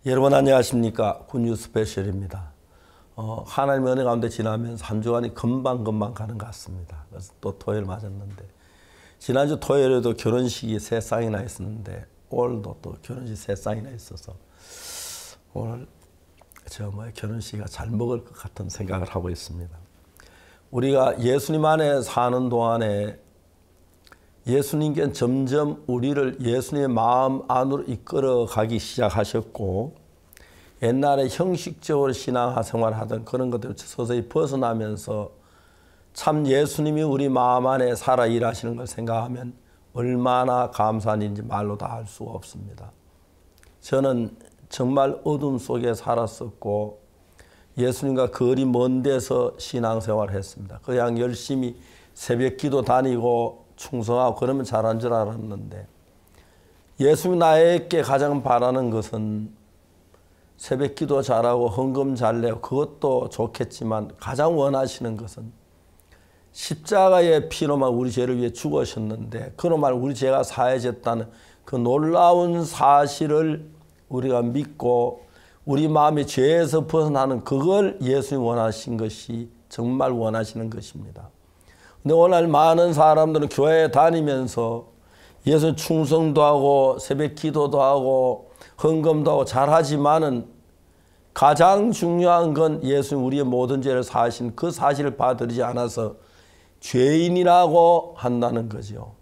여러분 안녕하십니까. 굿뉴 스페셜입니다. 하나님의 은혜 가운데 지나면서 한 주간이 금방 가는 것 같습니다. 그래서 또 토요일 맞았는데, 지난주 토요일에도 결혼식이 3쌍이나 있었는데 오늘도 또 결혼식 3쌍이나 있어서 오늘 결혼식이 잘 먹을 것 같은 생각을 하고 있습니다. 우리가 예수님 안에 사는 동안에 예수님께는 점점 우리를 예수님의 마음 안으로 이끌어 가기 시작하셨고, 옛날에 형식적으로 신앙생활을 하던 그런 것들을 서서히 벗어나면서 참 예수님이 우리 마음 안에 살아 일하시는 걸 생각하면 얼마나 감사한 일인지 말로 다 할 수가 없습니다. 저는 정말 어둠 속에 살았었고 예수님과 거리 먼 데서 신앙생활을 했습니다. 그냥 열심히 새벽기도 다니고 충성하고 그러면 잘한 줄 알았는데, 예수님 나에게 가장 바라는 것은 새벽기도 잘하고 헌금 잘 내고 그것도 좋겠지만 가장 원하시는 것은 십자가의 피로만 우리 죄를 위해 죽으셨는데 그로 말 우리 죄가 사해졌다는 그 놀라운 사실을 우리가 믿고 우리 마음이 죄에서 벗어나는 그걸 예수님이 원하신 것이 정말 원하시는 것입니다. 근데 오늘 많은 사람들은 교회에 다니면서 예수 충성도 하고 새벽 기도도 하고 헌금도 하고 잘하지만은 가장 중요한 건 예수님 우리의 모든 죄를 사하신 그 사실을 받아들이지 않아서 죄인이라고 한다는 거죠.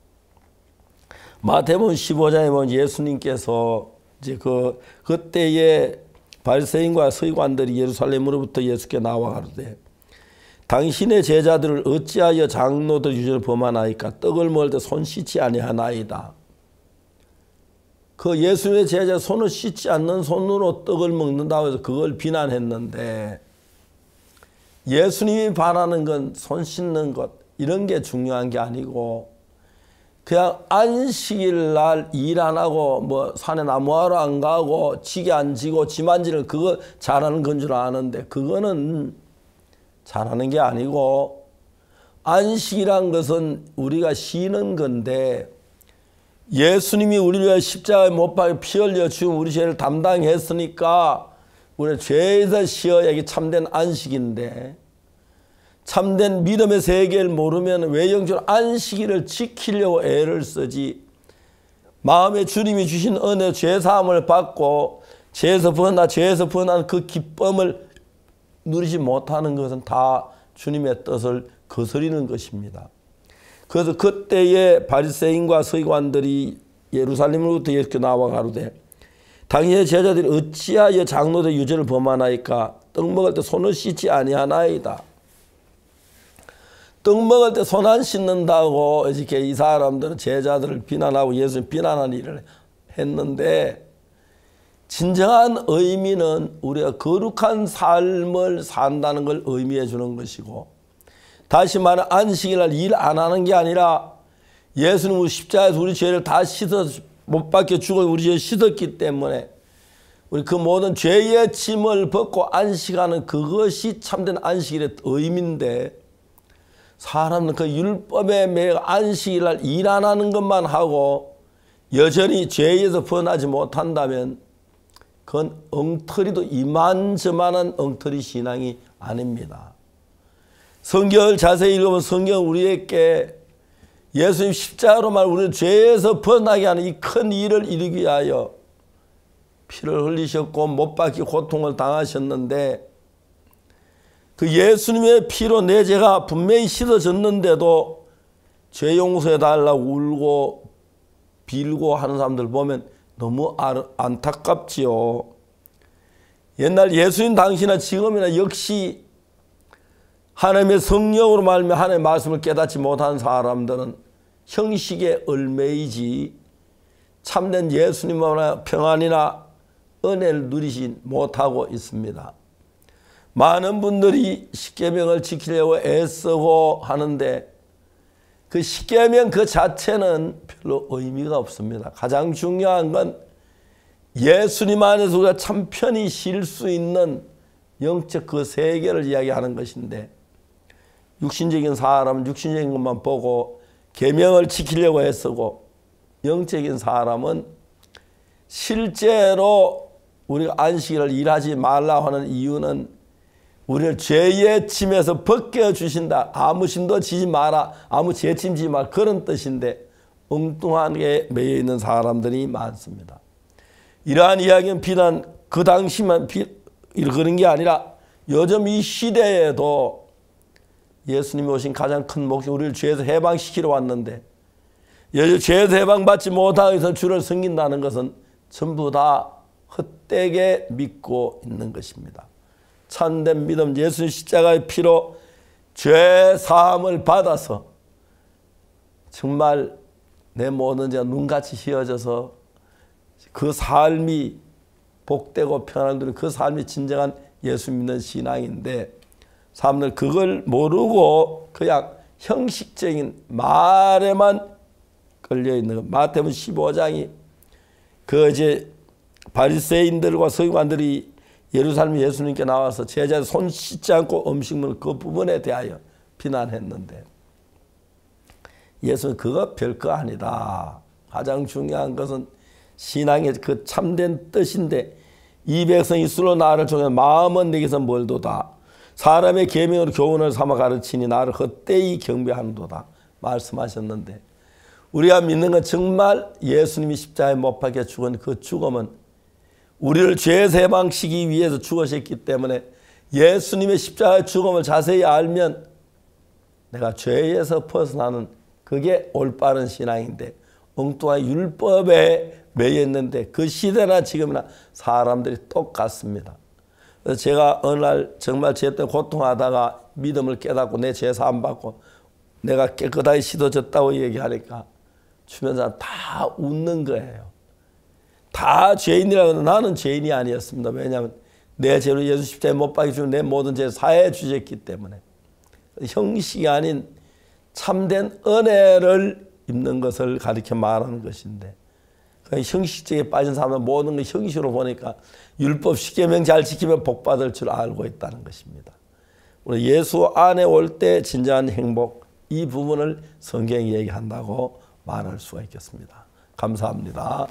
마태복음 15장에 보면 예수님께서 이제 그때의 바리새인과 서기관들이 예루살렘으로부터 예수께 나와 가로되 당신의 제자들을 어찌하여 장로들 유전을 범하나이까? 떡을 먹을 때 손 씻지 아니하나이다. 그 예수님의 제자 손을 씻지 않는 손으로 떡을 먹는다고 해서 그걸 비난했는데, 예수님이 바라는 건 손 씻는 것 이런 게 중요한 게 아니고 그냥 안식일 날 일 안 하고 뭐 산에 나무하러 안 가고 지게 안 지고 지 만지는 그거 잘하는 건 줄 아는데 그거는 잘하는 게 아니고, 안식이란 것은 우리가 쉬는 건데 예수님이 우리를 위해 십자가에 못 박혀 피 흘려 죽은 우리 죄를 담당했으니까 우리 죄에서 쉬어야 이게 참된 안식인데, 참된 믿음의 세계를 모르면 왜 영적으로 안식일을 지키려고 애를 쓰지? 마음에 주님이 주신 은혜 죄사함을 받고 죄에서 벗어난 그 기쁨을 누리지 못하는 것은 다 주님의 뜻을 거스리는 것입니다. 그래서 그때의 바리새인과 서기관들이 예루살렘으로부터 예수께 나와 가로되 당신의 제자들이 어찌하여 장로들 유죄를 범하나이까? 떡 먹을 때 손을 씻지 아니하나이다. 떡 먹을 때 손 안 씻는다고 이렇게 이 사람들은 제자들을 비난하고 예수님 비난하는 일을 했는데, 진정한 의미는 우리가 거룩한 삶을 산다는 걸 의미해 주는 것이고, 다시 말해 안식일날 일 안 하는 게 아니라 예수님 우리 십자가에서 우리 죄를 다 씻어 못 박혀 죽어 우리 죄를 씻었기 때문에 우리 그 모든 죄의 짐을 벗고 안식하는 그것이 참된 안식일의 의미인데, 사람은 그 율법에 매여 안식일날 일 안 하는 것만 하고 여전히 죄에서 벗어나지 못한다면 그건 엉터리도 이만저만한 엉터리 신앙이 아닙니다. 성경을 자세히 읽으면 성경은 우리에게 예수님 십자가로 말 우리를 죄에서 벗어나게 하는 이 큰 일을 이루기 위하여 피를 흘리셨고 못 박혀 고통을 당하셨는데, 그 예수님의 피로 내 죄가 분명히 씻어졌는데도 죄 용서해 달라고 울고 빌고 하는 사람들 보면 너무 안타깝지요. 옛날 예수님 당시나 지금이나 역시 하나님의 성령으로 말미암아 하나님의 말씀을 깨닫지 못한 사람들은 형식의 얼매이지 참된 예수님의 평안이나 은혜를 누리지 못하고 있습니다. 많은 분들이 십계명을 지키려고 애쓰고 하는데 그 십계명 그 자체는 별로 의미가 없습니다. 가장 중요한 건 예수님 안에서 우리가 참 편히 쉴 수 있는 영적 그 세계를 이야기하는 것인데, 육신적인 사람은 육신적인 것만 보고 계명을 지키려고 애쓰고, 영적인 사람은 실제로 우리가 안식일을 일하지 말라 하는 이유는 우리를 죄의 침에서 벗겨주신다. 아무 힘도 지지 마라. 아무 죄짐 지지 마라. 그런 뜻인데 엉뚱하게 매여 있는 사람들이 많습니다. 이러한 이야기는 비단 그 당시만 그런 게 아니라 요즘 이 시대에도 예수님이 오신 가장 큰 목적, 우리를 죄에서 해방시키러 왔는데 죄에서 해방받지 못하여서 주를 섬긴다는 것은 전부 다 헛되게 믿고 있는 것입니다. 참된 믿음, 예수 십자가의 피로 죄 사함을 받아서 정말 내 모든 죄가 눈같이 휘어져서 그 삶이 복되고 평안을 누리는 그 삶이 진정한 예수 믿는 신앙인데, 사람들 그걸 모르고 그냥 형식적인 말에만 걸려있는 것. 마태복음 15장이 그 이제 바리새인들과 서기관들이 예루살렘 예수님께 나와서 제자들 손 씻지 않고 음식 먹는 그 부분에 대하여 비난했는데, 예수는 그거 별거 아니다. 가장 중요한 것은 신앙의 그 참된 뜻인데, 이 백성이 술로 나를 종해 마음은 내게서 멀도다. 사람의 계명으로 교훈을 삼아 가르치니 나를 헛되이 경배하는도다 말씀하셨는데, 우리가 믿는 건 정말 예수님이 십자가에 못 박혀 죽은 그 죽음은 우리를 죄에서 해방시키기 위해서 죽으셨기 때문에, 예수님의 십자가의 죽음을 자세히 알면 내가 죄에서 벗어나는 그게 올바른 신앙인데, 엉뚱한 율법에 매여 있는데 그 시대나 지금이나 사람들이 똑같습니다. 그래서 제가 어느 날 정말 죄 때문에 고통하다가 믿음을 깨닫고 내 죄 사함 받고 내가 깨끗하게 씻어졌다고 얘기하니까 주변 사람 다 웃는 거예요. 다 죄인이라고 하는데 나는 죄인이 아니었습니다. 왜냐하면 내 죄로 예수 십자가에 못 박히시고 내 모든 죄를 사해 주셨기 때문에. 형식이 아닌 참된 은혜를 입는 것을 가리켜 말하는 것인데, 형식적에 빠진 사람은 모든 걸 형식으로 보니까 율법 십계명 잘 지키면 복 받을 줄 알고 있다는 것입니다. 우리 예수 안에 올 때 진정한 행복, 이 부분을 성경이 얘기한다고 말할 수가 있겠습니다. 감사합니다.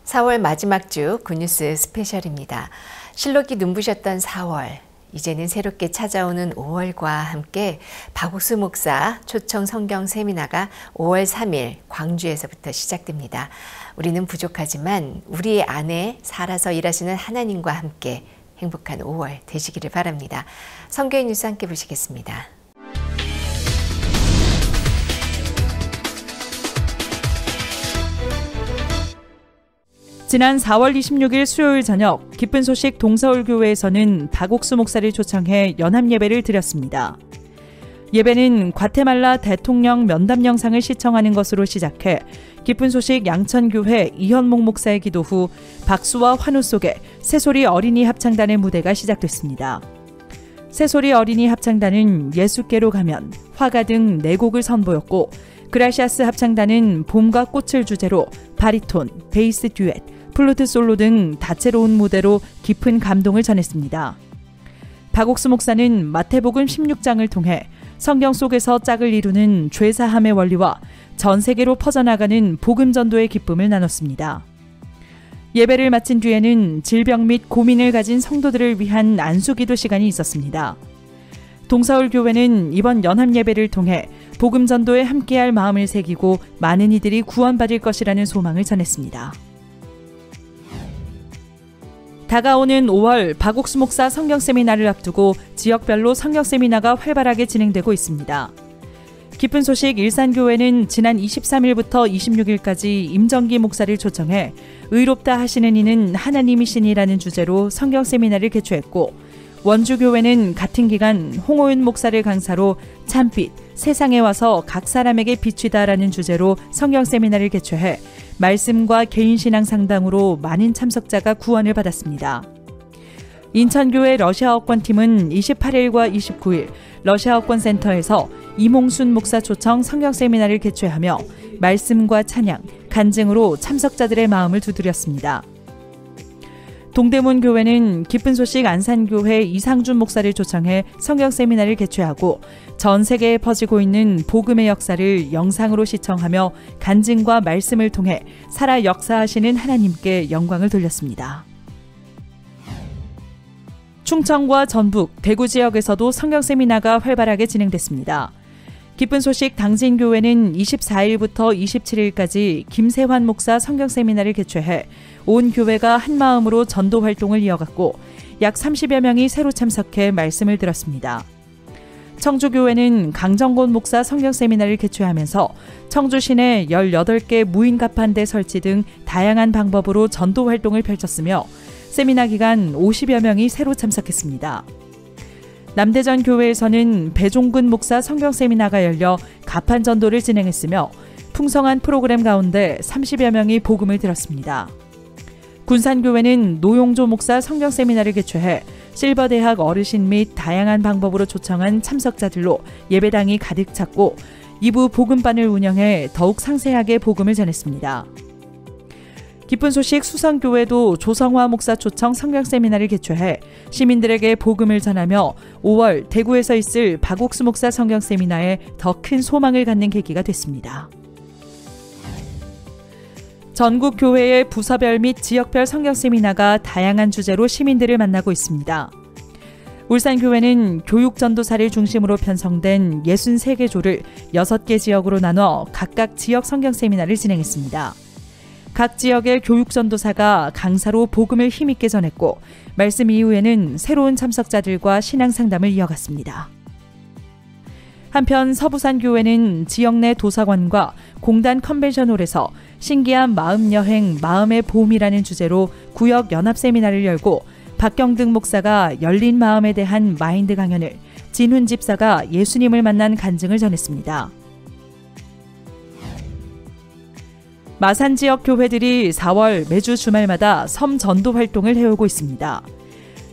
(4월) 마지막 주 굿뉴스 스페셜입니다. 실록이 눈부셨던 4월, 이제는 새롭게 찾아오는 5월과 함께 박옥수 목사 초청 성경 세미나가 5월 3일 광주에서부터 시작됩니다. 우리는 부족하지만 우리 안에 살아서 일하시는 하나님과 함께 행복한 5월 되시기를 바랍니다. 성경의 뉴스 함께 보시겠습니다. 지난 4월 26일 수요일 저녁 기쁜 소식 동서울교회에서는 박옥수 목사를 초청해 연합예배를 드렸습니다. 예배는 과테말라 대통령 면담 영상을 시청하는 것으로 시작해 기쁜 소식 양천교회 이현목 목사의 기도 후 박수와 환호 속에 새소리 어린이 합창단의 무대가 시작됐습니다. 새소리 어린이 합창단은 예수께로 가면, 화가 등 4곡을 선보였고, 그라시아스 합창단은 봄과 꽃을 주제로 바리톤, 베이스 듀엣, 플루트 솔로 등 다채로운 무대로 깊은 감동을 전했습니다. 박옥수 목사는 마태복음 16장을 통해 성경 속에서 짝을 이루는 죄사함의 원리와 전 세계로 퍼져나가는 복음 전도의 기쁨을 나눴습니다. 예배를 마친 뒤에는 질병 및 고민을 가진 성도들을 위한 안수기도 시간이 있었습니다. 동서울교회는 이번 연합예배를 통해 복음 전도에 함께할 마음을 새기고 많은 이들이 구원받을 것이라는 소망을 전했습니다. 다가오는 5월 박옥수 목사 성경 세미나를 앞두고 지역별로 성경 세미나가 활발하게 진행되고 있습니다. 기쁜 소식 일산교회는 지난 23일부터 26일까지 임정기 목사를 초청해 의롭다 하시는 이는 하나님이시니라는 주제로 성경 세미나를 개최했고, 원주교회는 같은 기간 홍호윤 목사를 강사로 참빛, 세상에 와서 각 사람에게 빛이다라는 주제로 성경 세미나를 개최해 말씀과 개인신앙 상담으로 많은 참석자가 구원을 받았습니다. 인천교회 러시아어권팀은 28일과 29일 러시아어권센터에서 이몽순 목사 초청 성경 세미나를 개최하며 말씀과 찬양, 간증으로 참석자들의 마음을 두드렸습니다. 동대문 교회는 기쁜 소식 안산교회 이상준 목사를 초청해 성경 세미나를 개최하고 전 세계에 퍼지고 있는 복음의 역사를 영상으로 시청하며 간증과 말씀을 통해 살아 역사하시는 하나님께 영광을 돌렸습니다. 충청과 전북, 대구 지역에서도 성경 세미나가 활발하게 진행됐습니다. 기쁜 소식 당진교회는 24일부터 27일까지 김세환 목사 성경 세미나를 개최해 온 교회가 한마음으로 전도 활동을 이어갔고 약 30여 명이 새로 참석해 말씀을 들었습니다. 청주교회는 강정곤 목사 성경 세미나를 개최하면서 청주 시내 18개 무인 가판대 설치 등 다양한 방법으로 전도 활동을 펼쳤으며 세미나 기간 50여 명이 새로 참석했습니다. 남대전 교회에서는 배종근 목사 성경 세미나가 열려 가판 전도를 진행했으며 풍성한 프로그램 가운데 30여 명이 복음을 들었습니다. 군산교회는 노용조 목사 성경 세미나를 개최해 실버대학 어르신 및 다양한 방법으로 초청한 참석자들로 예배당이 가득 찼고 2부 복음반을 운영해 더욱 상세하게 복음을 전했습니다. 기쁜 소식 수성교회도 조성화 목사 초청 성경 세미나를 개최해 시민들에게 복음을 전하며 5월 대구에서 있을 박옥수 목사 성경 세미나에 더 큰 소망을 갖는 계기가 됐습니다. 전국 교회의 부서별 및 지역별 성경 세미나가 다양한 주제로 시민들을 만나고 있습니다. 울산교회는 교육전도사를 중심으로 편성된 63개 조를 6개 지역으로 나눠 각각 지역 성경 세미나를 진행했습니다. 각 지역의 교육전도사가 강사로 복음을 힘있게 전했고 말씀 이후에는 새로운 참석자들과 신앙 상담을 이어갔습니다. 한편 서부산교회는 지역 내 도서관과 공단 컨벤션홀에서 신기한 마음여행 마음의 보험이라는 주제로 구역 연합 세미나를 열고 박경등 목사가 열린 마음에 대한 마인드 강연을, 진훈 집사가 예수님을 만난 간증을 전했습니다. 마산 지역 교회들이 4월 매주 주말마다 섬 전도 활동을 해오고 있습니다.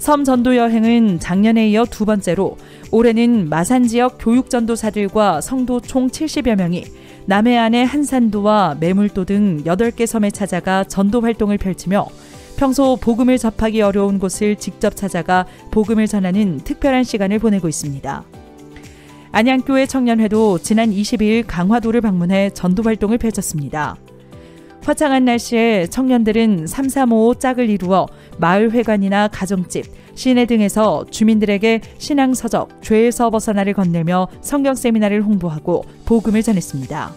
섬 전도 여행은 작년에 이어 두 번째로 올해는 마산 지역 교육 전도사들과 성도 총 70여 명이 남해안의 한산도와 매물도 등 8개 섬에 찾아가 전도 활동을 펼치며 평소 복음을 접하기 어려운 곳을 직접 찾아가 복음을 전하는 특별한 시간을 보내고 있습니다. 안양교회 청년회도 지난 22일 강화도를 방문해 전도 활동을 펼쳤습니다. 화창한 날씨에 청년들은 335 짝을 이루어 마을회관이나 가정집, 시내 등에서 주민들에게 신앙서적, 죄에서 벗어나를 건네며 성경 세미나를 홍보하고 복음을 전했습니다.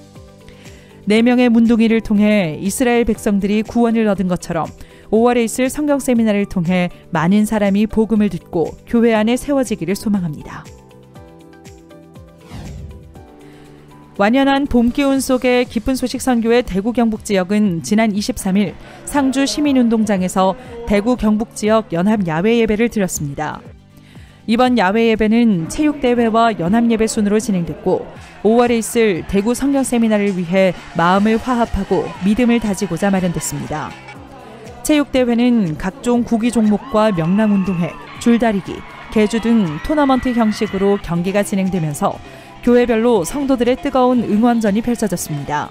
4명의 문둥이를 통해 이스라엘 백성들이 구원을 얻은 것처럼 5월에 있을 성경 세미나를 통해 많은 사람이 복음을 듣고 교회 안에 세워지기를 소망합니다. 완연한 봄 기운 속에 기쁜 소식 선교의 대구 경북 지역은 지난 23일 상주 시민운동장에서 대구 경북 지역 연합 야외 예배를 드렸습니다. 이번 야외 예배는 체육대회와 연합예배 순으로 진행됐고 5월에 있을 대구 성경 세미나를 위해 마음을 화합하고 믿음을 다지고자 마련됐습니다. 체육대회는 각종 구기 종목과 명랑운동회, 줄다리기, 계주 등 토너먼트 형식으로 경기가 진행되면서 교회별로 성도들의 뜨거운 응원전이 펼쳐졌습니다.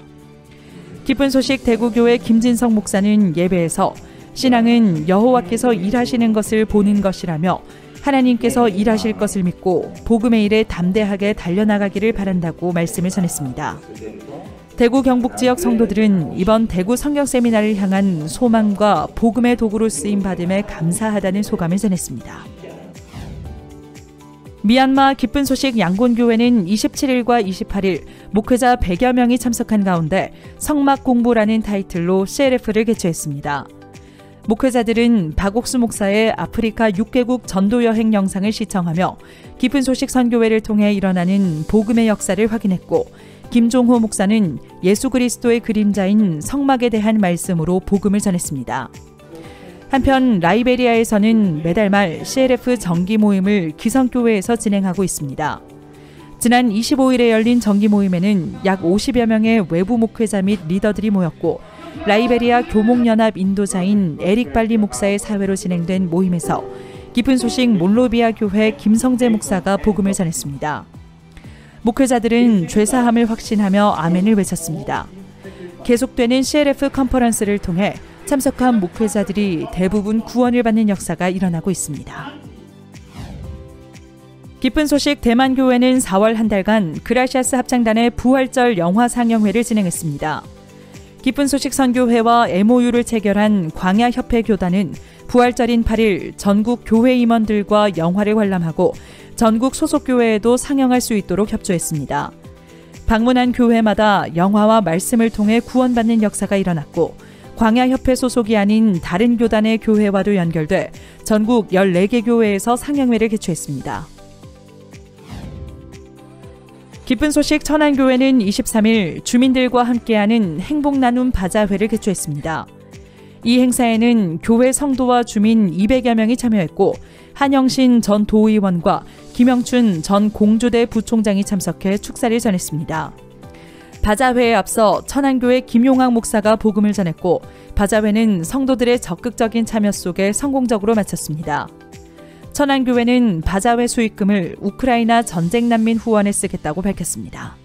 기쁜 소식 대구교회 김진성 목사는 예배에서 신앙은 여호와께서 일하시는 것을 보는 것이라며 하나님께서 일하실 것을 믿고 복음의 일에 담대하게 달려나가기를 바란다고 말씀을 전했습니다. 대구 경북 지역 성도들은 이번 대구 성경 세미나를 향한 소망과 복음의 도구로 쓰임 받음에 감사하다는 소감을 전했습니다. 미얀마 기쁜 소식 양곤교회는 27일과 28일 목회자 100여 명이 참석한 가운데 성막 공부라는 타이틀로 CLF를 개최했습니다. 목회자들은 박옥수 목사의 아프리카 6개국 전도 여행 영상을 시청하며 기쁜 소식 선교회를 통해 일어나는 복음의 역사를 확인했고 김종호 목사는 예수 그리스도의 그림자인 성막에 대한 말씀으로 복음을 전했습니다. 한편 라이베리아에서는 매달 말 CLF 정기 모임을 기성교회에서 진행하고 있습니다. 지난 25일에 열린 정기 모임에는 약 50여 명의 외부 목회자 및 리더들이 모였고 라이베리아 교목연합 인도자인 에릭 발리 목사의 사회로 진행된 모임에서 기쁜 소식 몬로비아 교회 김성재 목사가 복음을 전했습니다. 목회자들은 죄사함을 확신하며 아멘을 외쳤습니다. 계속되는 CLF 컨퍼런스를 통해 참석한 목회자들이 대부분 구원을 받는 역사가 일어나고 있습니다. 기쁜 소식 대만교회는 4월 한 달간 그라시아스 합창단의 부활절 영화 상영회를 진행했습니다. 기쁜 소식 선교회와 MOU를 체결한 광야협회 교단은 부활절인 8일 전국 교회 임원들과 영화를 관람하고 전국 소속 교회에도 상영할 수 있도록 협조했습니다. 방문한 교회마다 영화와 말씀을 통해 구원받는 역사가 일어났고 광야협회 소속이 아닌 다른 교단의 교회와도 연결돼 전국 14개 교회에서 상영회를 개최했습니다. 기쁜 소식 천안교회는 23일 주민들과 함께하는 행복나눔 바자회를 개최했습니다. 이 행사에는 교회 성도와 주민 200여 명이 참여했고 한영신 전 도의원과 김영춘 전 공주대 부총장이 참석해 축사를 전했습니다. 바자회에 앞서 천안교회 김용학 목사가 복음을 전했고 바자회는 성도들의 적극적인 참여 속에 성공적으로 마쳤습니다. 천안교회는 바자회 수익금을 우크라이나 전쟁 난민 후원에 쓰겠다고 밝혔습니다.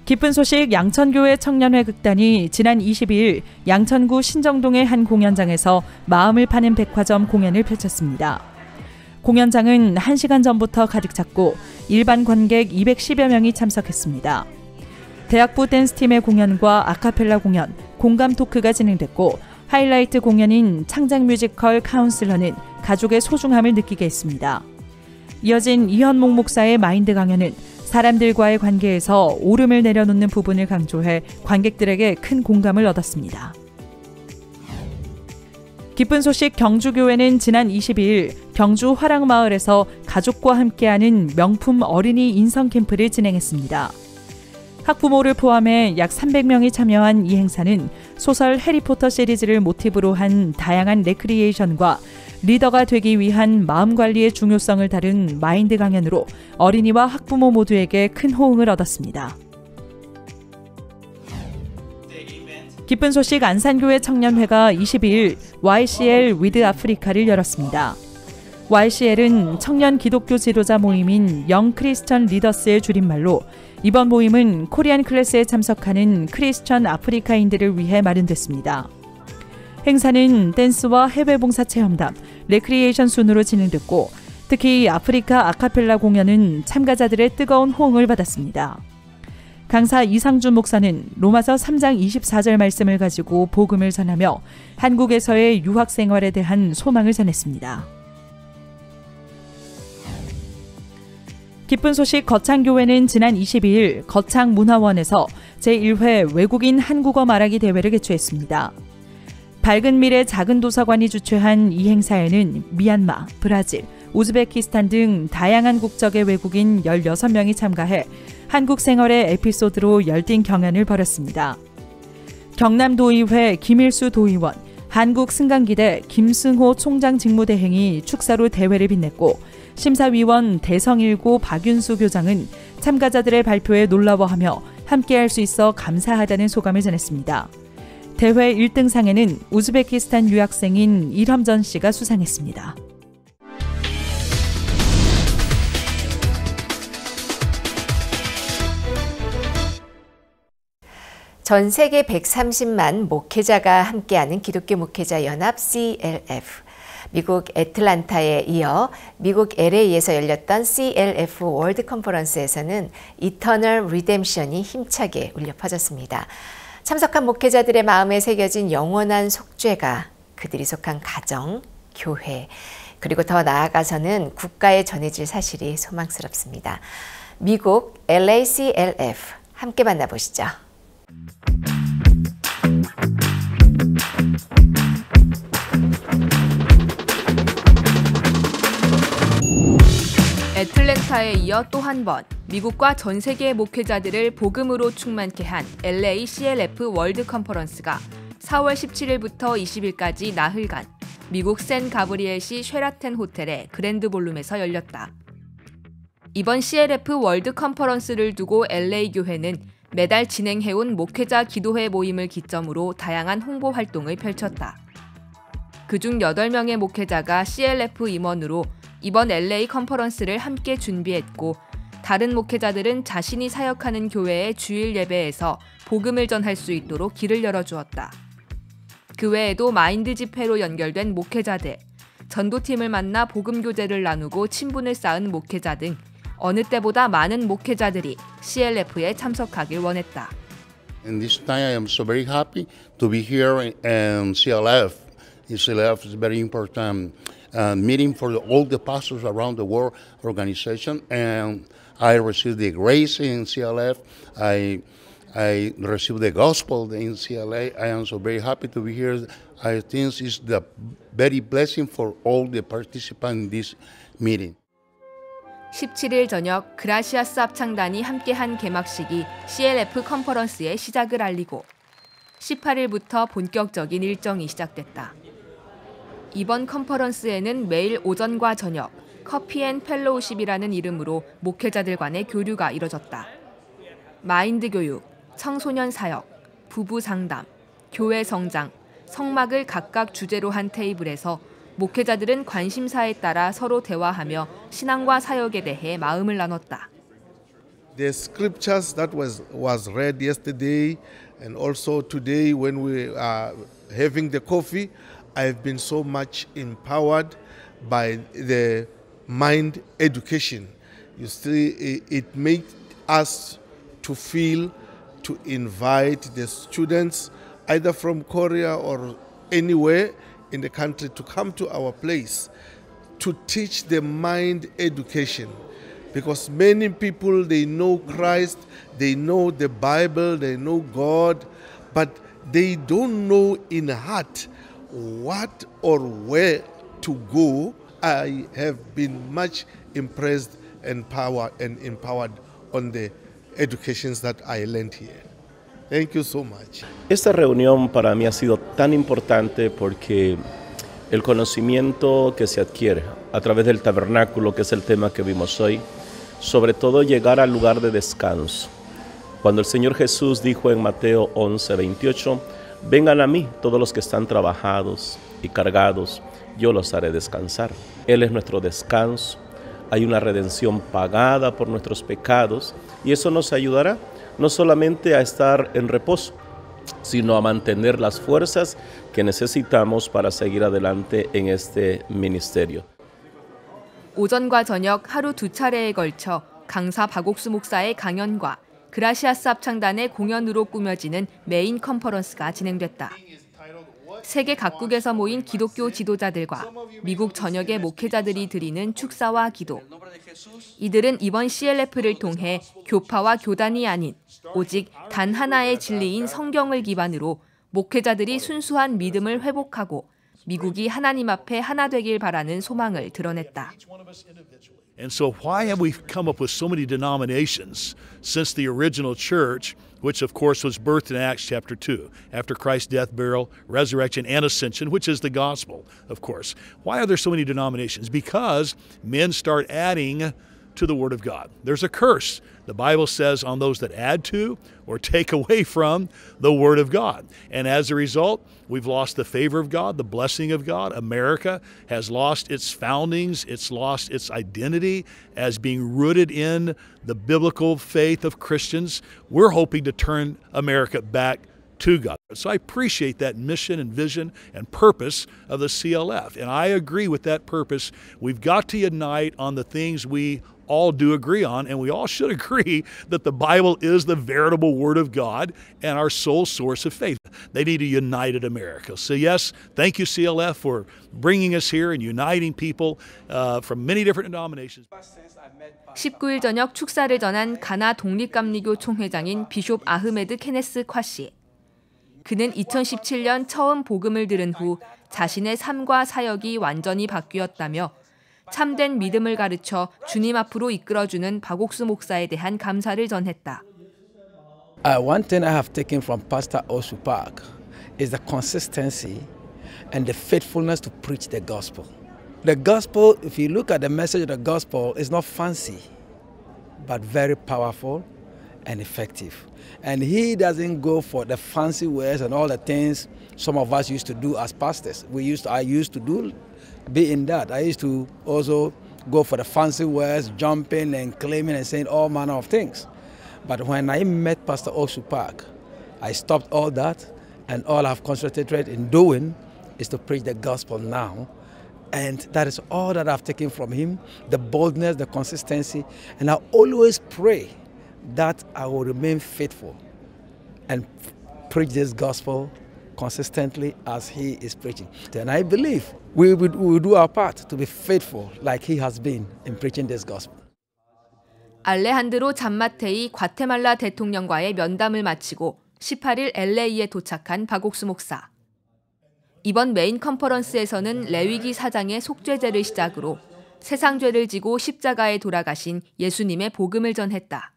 기쁜 소식 양천교회 청년회 극단이 지난 22일 양천구 신정동의 한 공연장에서 마음을 파는 백화점 공연을 펼쳤습니다. 공연장은 1시간 전부터 가득 찼고 일반 관객 210여 명이 참석했습니다. 대학부 댄스팀의 공연과 아카펠라 공연, 공감 토크가 진행됐고 하이라이트 공연인 창작 뮤지컬 카운슬러는 가족의 소중함을 느끼게 했습니다. 이어진 이현목 목사의 마인드 강연은 사람들과의 관계에서 오름을 내려놓는 부분을 강조해 관객들에게 큰 공감을 얻었습니다. 기쁜 소식 경주교회는 지난 22일 경주 화랑마을에서 가족과 함께하는 명품 어린이 인성 캠프를 진행했습니다. 학부모를 포함해 약 300명이 참여한 이 행사는 소설 해리포터 시리즈를 모티브로 한 다양한 레크리에이션과 리더가 되기 위한 마음관리의 중요성을 다룬 마인드 강연으로 어린이와 학부모 모두에게 큰 호응을 얻었습니다. 기쁜 소식 안산교회 청년회가 22일 YCL 위드 아프리카를 열었습니다. YCL은 청년 기독교 지도자 모임인 영 크리스천 리더스의 줄임말로 이번 모임은 코리안 클래스에 참석하는 크리스천 아프리카인들을 위해 마련됐습니다. 행사는 댄스와 해외 봉사 체험담, 레크리에이션 순으로 진행됐고 특히 아프리카 아카펠라 공연은 참가자들의 뜨거운 호응을 받았습니다. 강사 이상준 목사는 로마서 3장 24절 말씀을 가지고 복음을 전하며 한국에서의 유학 생활에 대한 소망을 전했습니다. 기쁜 소식 거창교회는 지난 22일 거창문화원에서 제1회 외국인 한국어 말하기 대회를 개최했습니다. 밝은 미래 작은 도서관이 주최한 이 행사에는 미얀마, 브라질, 우즈베키스탄 등 다양한 국적의 외국인 16명이 참가해 한국 생활의 에피소드로 열띤 경연을 벌였습니다. 경남도의회 김일수 도의원, 한국승강기대 김승호 총장 직무대행이 축사로 대회를 빛냈고 심사위원 대성일고 박윤수 교장은 참가자들의 발표에 놀라워하며 함께할 수 있어 감사하다는 소감을 전했습니다. 대회 1등상에는 우즈베키스탄 유학생인 이럼전 씨가 수상했습니다. 전 세계 130만 목회자가 함께하는 기독교 목회자 연합 CLF. 미국 애틀란타에 이어 미국 LA에서 열렸던 CLF 월드 컨퍼런스에서는 이터널 리뎀션이 힘차게 울려 퍼졌습니다. 참석한 목회자들의 마음에 새겨진 영원한 속죄가 그들이 속한 가정, 교회, 그리고 더 나아가서는 국가에 전해질 사실이 소망스럽습니다. 미국 LACLF 함께 만나보시죠. 애틀랜타에 이어 또 한 번 미국과 전 세계의 목회자들을 복음으로 충만케 한 LA CLF 월드 컨퍼런스가 4월 17일부터 20일까지 나흘간 미국 샌 가브리엘시 쉐라튼 호텔의 그랜드 볼룸에서 열렸다. 이번 CLF 월드 컨퍼런스를 두고 LA 교회는 매달 진행해온 목회자 기도회 모임을 기점으로 다양한 홍보 활동을 펼쳤다. 그중 8명의 목회자가 CLF 임원으로 이번 LA 컨퍼런스를 함께 준비했고 다른 목회자들은 자신이 사역하는 교회의 주일 예배에서 복음을 전할 수 있도록 길을 열어주었다. 그 외에도 마인드 집회로 연결된 목회자들, 전도팀을 만나 복음 교제를 나누고 친분을 쌓은 목회자 등 어느 때보다 많은 목회자들이 CLF에 참석하길 원했다. And this time I am so very happy to be here in CLF. CLF is a very important meeting for all the pastors around the world organization, and I received the grace in CLF. I received the gospel in CLA. I am so very happy to be here. I think it's the very blessing for all the participants in this meeting. 17일 저녁 그라시아스 합창단이 함께한 개막식이 CLF 컨퍼런스의 시작을 알리고 18일부터 본격적인 일정이 시작됐다. 이번 컨퍼런스에는 매일 오전과 저녁 커피 앤 펠로우십이라는 이름으로 목회자들 간의 교류가 이뤄졌다. 마인드 교육, 청소년 사역, 부부 상담, 교회 성장, 성막을 각각 주제로 한 테이블에서 목회자들은 관심사에 따라 서로 대화하며 신앙과 사역에 대해 마음을 나눴다. The scriptures that was read yesterday and also today when we are having the coffee, I've been so much empowered by the mind education. You see, it made us to feel to invite the students either from Korea or anywhere in the country to come to our place to teach the mind education, because many people, they know Christ, they know the Bible, they know God, but they don't know in heart what or where to go. I have been much impressed and empowered on the educations that I learned here. Thank you so much. Esta reunión para mí ha sido tan importante porque el conocimiento que se adquiere a través del tabernáculo, que es el tema que vimos hoy, sobre todo llegar al lugar de descanso. Cuando el Señor Jesús dijo en Mateo 11:28, vengan a mí todos los que están trabajados y cargados, yo los haré descansar. Él es nuestro descanso, hay una redención pagada por nuestros pecados y eso nos ayudará no solamente a estar en reposo, sino a mantener las fuerzas que necesitamos para seguir adelante en este ministerio. 오전과 저녁 하루 두 차례에 걸쳐 강사 박옥수 목사의 강연과 그라시아스 합창단의 공연으로 꾸며지는 메인 컨퍼런스가 진행됐다. 세계 각국에서 모인 기독교 지도자들과 미국 전역의 목회자들이 드리는 축사와 기도. 이들은 이번 CLF를 통해 교파와 교단이 아닌 오직 단 하나의 진리인 성경을 기반으로 목회자들이 순수한 믿음을 회복하고 미국이 하나님 앞에 하나 되길 바라는 소망을 드러냈다. And so why have we come up with so many denominations since the original church, which of course was birthed in Acts chapter 2, after Christ's death, burial, resurrection, and ascension, which is the gospel, of course. Why are there so many denominations? Because men start adding to the Word of God. There's a curse, the Bible says, on those that add to or take away from the Word of God. And as a result, we've lost the favor of God, the blessing of God. America has lost its foundings, it's lost its identity as being rooted in the biblical faith of Christians. We're hoping to turn America back to God. So I appreciate that mission and vision and purpose of the CLF. And I agree with that purpose. We've got to unite on the things we all do agree on, and we all should agree that the Bible is the veritable Word of God and our sole source of faith. They need a united America. So yes, thank you CLF for bringing us here and uniting people from many different denominations. 19일 저녁 축사를 전한 가나 독립감리교 총회장인 비숍 아흐메드 케네스 콰시. 그는 2017년 처음 복음을 들은 후 자신의 삶과 사역이 완전히 바뀌었다며 참된 믿음을 가르쳐 주님 앞으로 이끌어주는 박옥수 목사에 대한 감사를 전했다. One thing I have taken from Pastor Oshu Park is the consistency and the faithfulness to preach the gospel. The gospel, if you look at the message of the gospel, is not fancy, but very powerful and effective. And he doesn't go for the fancy words and all the things some of us used to do as pastors. I used to be in that. I used to also go for the fancy words, jumping and claiming and saying all manner of things. But when I met Pastor Oshu Park, I stopped all that And all I've concentrated in doing is to preach the gospel now. And that is all that I've taken from him, the boldness, the consistency. And I always pray that I will remain faithful and preach this gospel consistently as he is preaching. And I believe we will do our part to be faithful like he has been in preaching this gospel. 알레한드로 잠마테이 과테말라 대통령과의 면담을 마치고 18일 LA에 도착한 박옥수 목사. 이번 메인 컨퍼런스에서는 레위기 4장의 속죄제를 시작으로 세상 죄를 지고 십자가에 돌아가신 예수님의 복음을 전했다.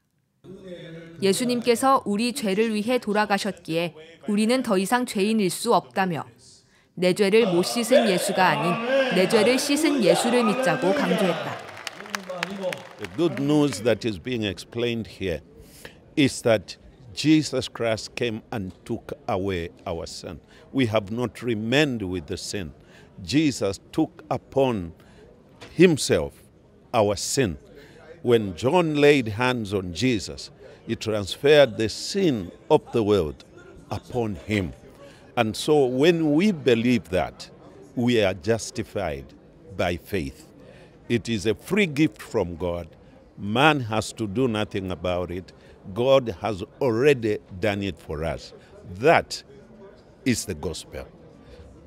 예수님께서 우리 죄를 위해 돌아가셨기에 우리는 더 이상 죄인일 수 없다며 내 죄를 못 씻은 예수가 아닌 내 죄를 씻은 예수를 믿자고 강조했다. The good news that is being explained here is that Jesus Christ came and took away our sin. We have not remained with the sin. Jesus took upon himself our sin. When John laid hands on Jesus, he transferred the sin of the world upon him. And so when we believe that, we are justified by faith. It is a free gift from God. Man has to do nothing about it. God has already done it for us. That is the gospel,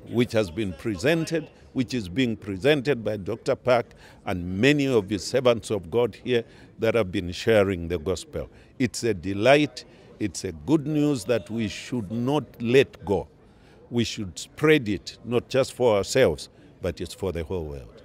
which has been presented, which is being presented by Dr. Park and many of the servants of God here that have been sharing the gospel. It's a delight. It's a good news that we should not let go. We should spread it, not just for ourselves, but it's for the whole world.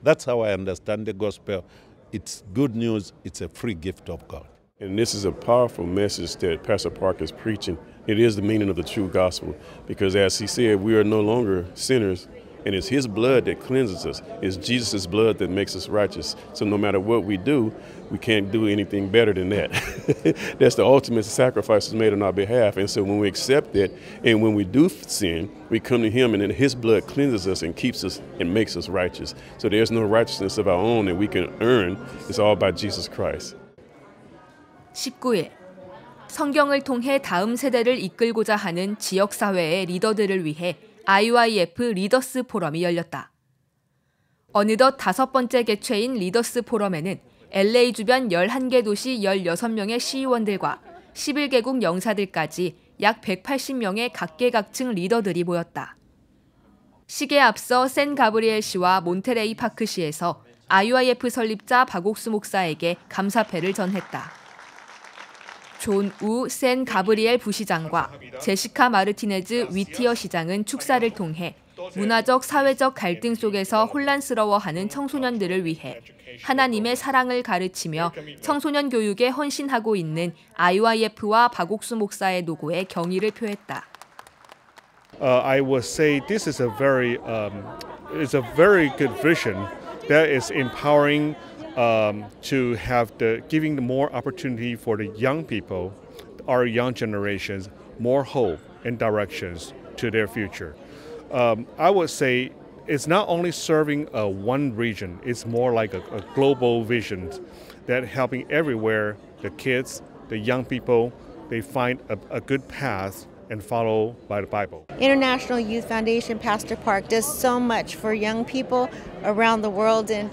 That's how I understand the gospel. It's good news. It's a free gift of God. And this is a powerful message that Pastor Park is preaching. It is the meaning of the true gospel because as he said, we are no longer sinners and it's his blood that cleanses us. It's Jesus' blood that makes us righteous. So no matter what we do, we can't do anything better than that. That's the ultimate sacrifice made on our behalf. And so when we accept that and when we do sin, we come to him and then his blood cleanses us and keeps us and makes us righteous. So there's no righteousness of our own that we can earn. It's all by Jesus Christ. 19일, 성경을 통해 다음 세대를 이끌고자 하는 지역사회의 리더들을 위해 IYF 리더스 포럼이 열렸다. 어느덧 5번째 개최인 리더스 포럼에는 LA 주변 11개 도시 16명의 시의원들과 11개국 영사들까지 약 180명의 각계각층 리더들이 모였다. 식에 앞서 샌 가브리엘 시와 몬테레이 파크 시에서 IYF 설립자 박옥수 목사에게 감사패를 전했다. 존 우 샌 가브리엘 부시장과 제시카 마르티네즈 위티어 시장은 축사를 통해 문화적, 사회적 갈등 속에서 혼란스러워하는 청소년들을 위해 하나님의 사랑을 가르치며 청소년 교육에 헌신하고 있는 IYF와 박옥수 목사의 노고에 경의를 표했다. I would say this is a very good vision that is empowering to have giving more opportunity for the young people, our young generations, more hope and directions to their future. I would say it's not only serving one region, it's more like a global vision that helping everywhere, the kids, the young people, they find a good path and follow by the Bible. International Youth Foundation, Pastor Park, does so much for young people around the world and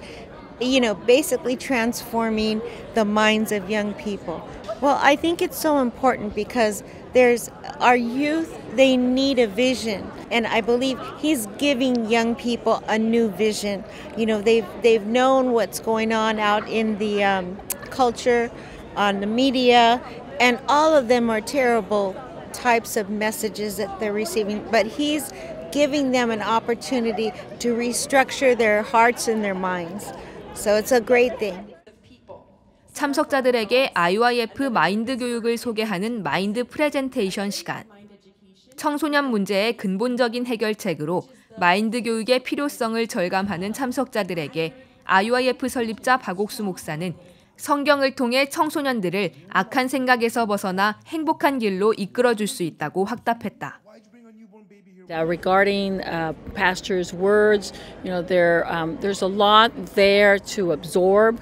basically transforming the minds of young people. Well, I think it's so important because there's our youth, they need a vision. And I believe he's giving young people a new vision. They've known what's going on out in the culture, on the media, and all of them are terrible types of messages that they're receiving. But he's giving them an opportunity to restructure their hearts and their minds. So it's a great thing. 참석자들에게 IYF 마인드 교육을 소개하는 마인드 프레젠테이션 시간. 청소년 문제의 근본적인 해결책으로 마인드 교육의 필요성을 절감하는 참석자들에게 IYF 설립자 박옥수 목사는 성경을 통해 청소년들을 악한 생각에서 벗어나 행복한 길로 이끌어줄 수 있다고 확답했다. Regarding Pastor's words, there's a lot there to absorb,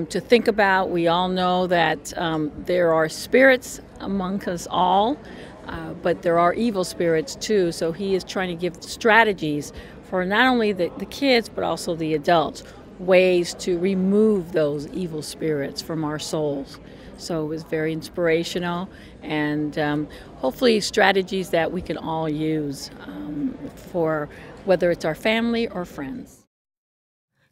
to think about. We all know that there are spirits among us all but there are evil spirits too. So he is trying to give strategies for not only the kids, but also the adults, ways to remove those evil spirits from our souls. So it was very inspirational, and hopefully strategies that we can all use for whether it's our family or friends.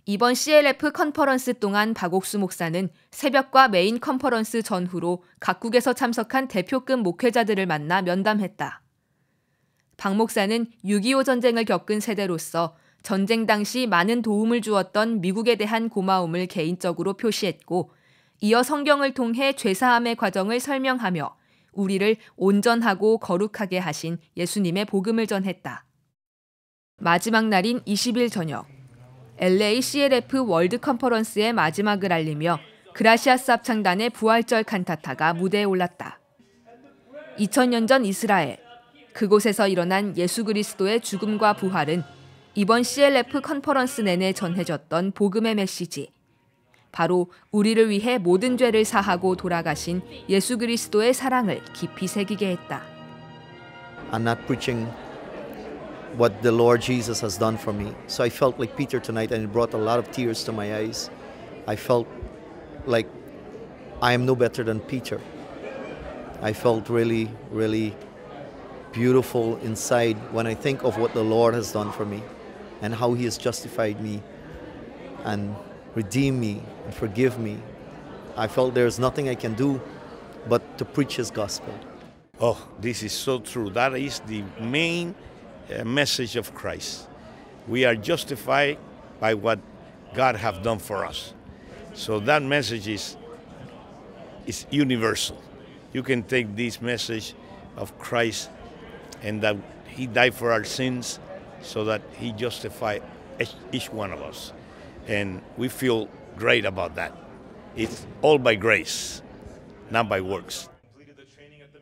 이번 CLF 컨퍼런스 동안 박옥수 목사는 새벽과 메인 컨퍼런스 전후로 각국에서 참석한 대표급 목회자들을 만나 면담했다. 박 목사는 6.25 전쟁을 겪은 세대로서 전쟁 당시 많은 도움을 주었던 미국에 대한 고마움을 개인적으로 표시했고, 이어 성경을 통해 죄사함의 과정을 설명하며 우리를 온전하고 거룩하게 하신 예수님의 복음을 전했다. 마지막 날인 20일 저녁, LA CLF 월드 컨퍼런스의 마지막을 알리며 그라시아스 합창단의 부활절 칸타타가 무대에 올랐다. 2000년 전 이스라엘, 그곳에서 일어난 예수 그리스도의 죽음과 부활은 이번 CLF 컨퍼런스 내내 전해졌던 복음의 메시지, 바로 우리를 위해 모든 죄를 사하고 돌아가신 예수 그리스도의 사랑을 깊이 새기게 했다. I'm not preaching what the Lord Jesus has done for me. So I felt like Peter tonight, and it brought a lot of tears to my eyes. I felt like I am no better than Peter. I felt really, really beautiful inside when I think of what the Lord has done for me and how He has justified me and redeemed me and forgive me. I felt there's nothing I can do but to preach His gospel. Oh, this is so true. That is the main message of Christ. We are justified by what God have done for us. So that message is universal. You can take this message of Christ and that He died for our sins so that He justified each one of us. And we feel great about that. It's all by grace, not by works.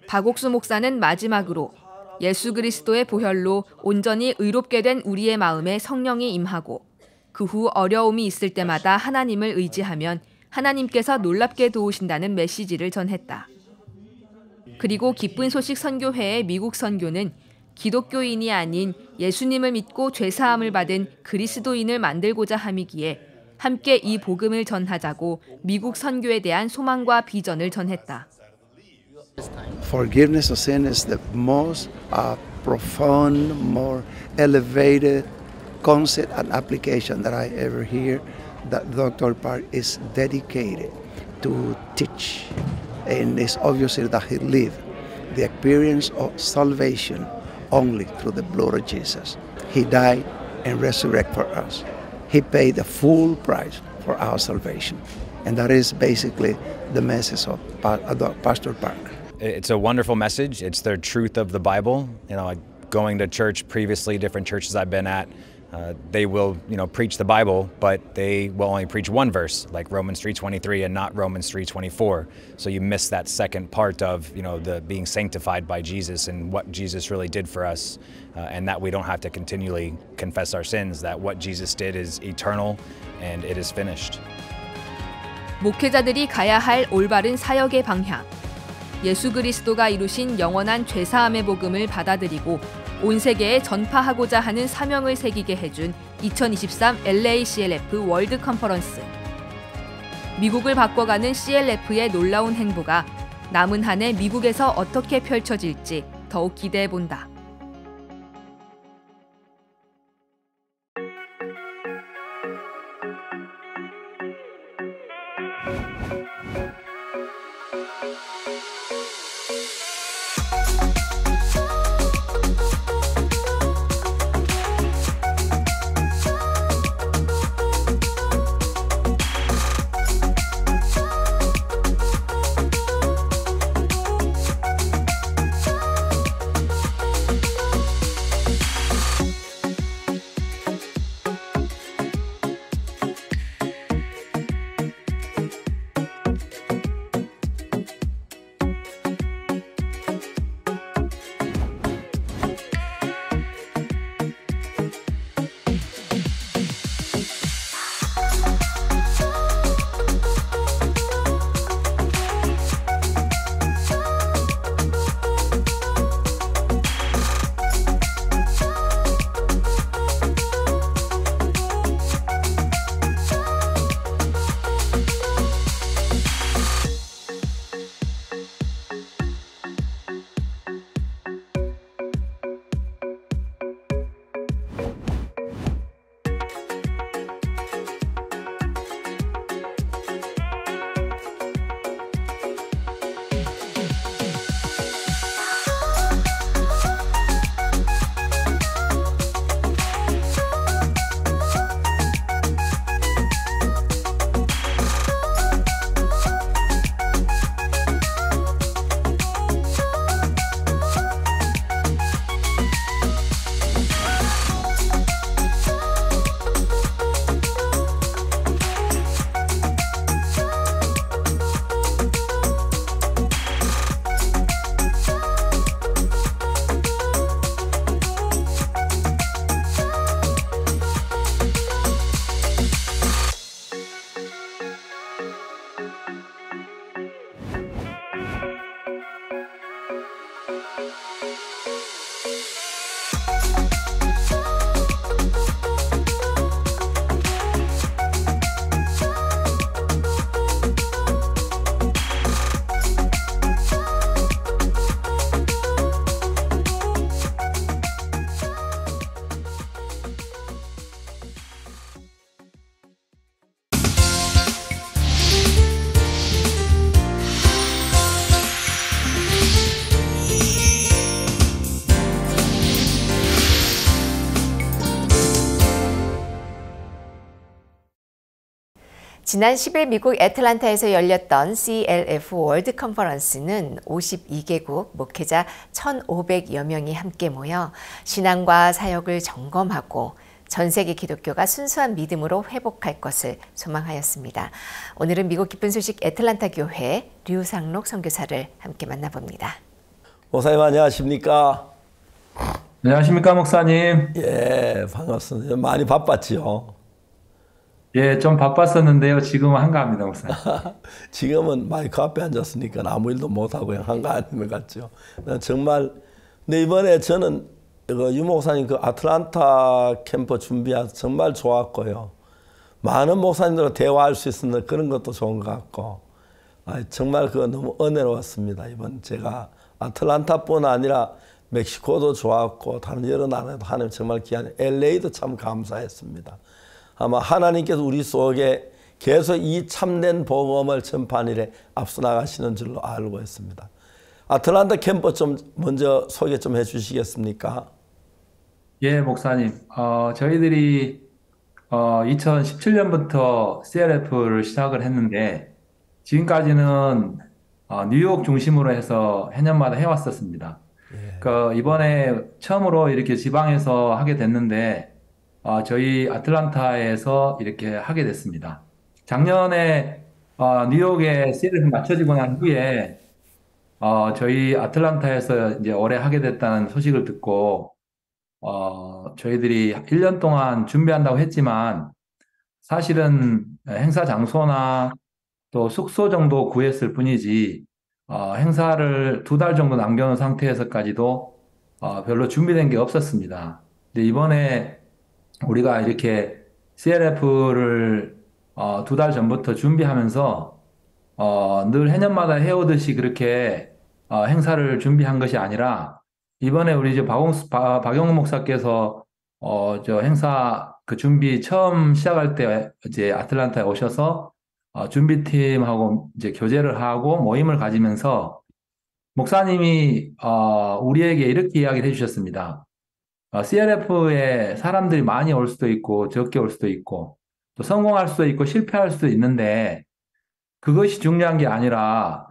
박옥수 목사는 마지막으로 예수 그리스도의 보혈로 온전히 의롭게 된 우리의 마음에 성령이 임하고 그 후 어려움이 있을 때마다 하나님을 의지하면 하나님께서 놀랍게 도우신다는 메시지를 전했다. 그리고 기쁜 소식 선교회의 미국 선교는 기독교인이 아닌 예수님을 믿고 죄사함을 받은 그리스도인을 만들고자 함이기에 함께 이 복음을 전하자고 미국 선교에 대한 소망과 비전을 전했다. Forgiveness of sin is the most profound, more elevated concept and application that I ever hear. That Dr. Park is dedicated to teach, and it's obviously that he lived the experience of salvation only through the blood of Jesus. He died and resurrected for us. He paid the full price for our salvation, and that is basically the message of Pastor Park. It's a wonderful message. It's the truth of the Bible. You know, going to church previously, different churches I've been at, they will, preach the Bible, but they will only preach one verse, like Romans 3:23, and not Romans 3:24. So you miss that second part of, the being sanctified by Jesus and what Jesus really did for us, and that we don't have to continually confess our sins. That what Jesus did is eternal, and it is finished. 목회자들이 가야 할 올바른 사역의 방향. 예수 그리스도가 이루신 영원한 죄사함의 복음을 받아들이고 온 세계에 전파하고자 하는 사명을 새기게 해준 2023 LA CLF 월드 컨퍼런스. 미국을 바꿔가는 CLF의 놀라운 행보가 남은 한 해 미국에서 어떻게 펼쳐질지 더욱 기대해본다. 지난 10일 미국 애틀란타에서 열렸던 CLF 월드 컨퍼런스는 52개국 목회자 1,500여 명이 함께 모여 신앙과 사역을 점검하고 전 세계 기독교가 순수한 믿음으로 회복할 것을 소망하였습니다. 오늘은 미국 기쁜 소식 애틀란타 교회 류상록 선교사를 함께 만나봅니다. 목사님 안녕하십니까? 안녕하십니까 목사님? 예, 반갑습니다. 많이 바빴지요? 예, 좀 바빴었는데요. 지금은 한가합니다, 목사님. 지금은 마이크 앞에 앉았으니까 아무 일도 못하고 그냥 한가하는 것 같죠. 정말, 근데 이번에 저는 유 목사님 그 아틀란타 캠프 준비해서 정말 좋았고요. 많은 목사님들과 대화할 수 있었는데 그런 것도 좋은 것 같고, 정말 그거 너무 은혜로웠습니다. 이번 제가 아틀란타뿐 아니라 멕시코도 좋았고, 다른 여러 나라도 하나님 정말 귀한 LA도 참 감사했습니다. 아마 하나님께서 우리 속에 계속 이 참된 복음을 전파하는 일에 앞서 나가시는 줄로 알고 있습니다. 아틀란타 캠프 좀 먼저 소개 좀 해주시겠습니까? 예, 목사님. 저희들이 2017년부터 CLF를 시작을 했는데 지금까지는 뉴욕 중심으로 해서 해년마다 해왔었습니다. 이번에 처음으로 이렇게 지방에서 하게 됐는데 저희 아틀란타에서 이렇게 하게 됐습니다. 작년에 뉴욕에 CLF 맞춰지고 난 후에 저희 아틀란타에서 이제 올해 하게 됐다는 소식을 듣고 저희들이 1년 동안 준비한다고 했지만 사실은 행사 장소나 또 숙소 정도 구했을 뿐이지 행사를 2달 정도 남겨놓은 상태에서까지도 별로 준비된 게 없었습니다. 근데 이번에 우리가 이렇게 CLF를 2달 전부터 준비하면서 늘 해년마다 해오듯이 그렇게 행사를 준비한 것이 아니라 이번에 우리 이제 박영훈 목사께서 저 행사 그 준비 처음 시작할 때 이제 아틀란타에 오셔서 준비팀하고 이제 교제를 하고 모임을 가지면서 목사님이 우리에게 이렇게 이야기를 해주셨습니다. CLF에 사람들이 많이 올 수도 있고 적게 올 수도 있고 또 성공할 수도 있고 실패할 수도 있는데 그것이 중요한 게 아니라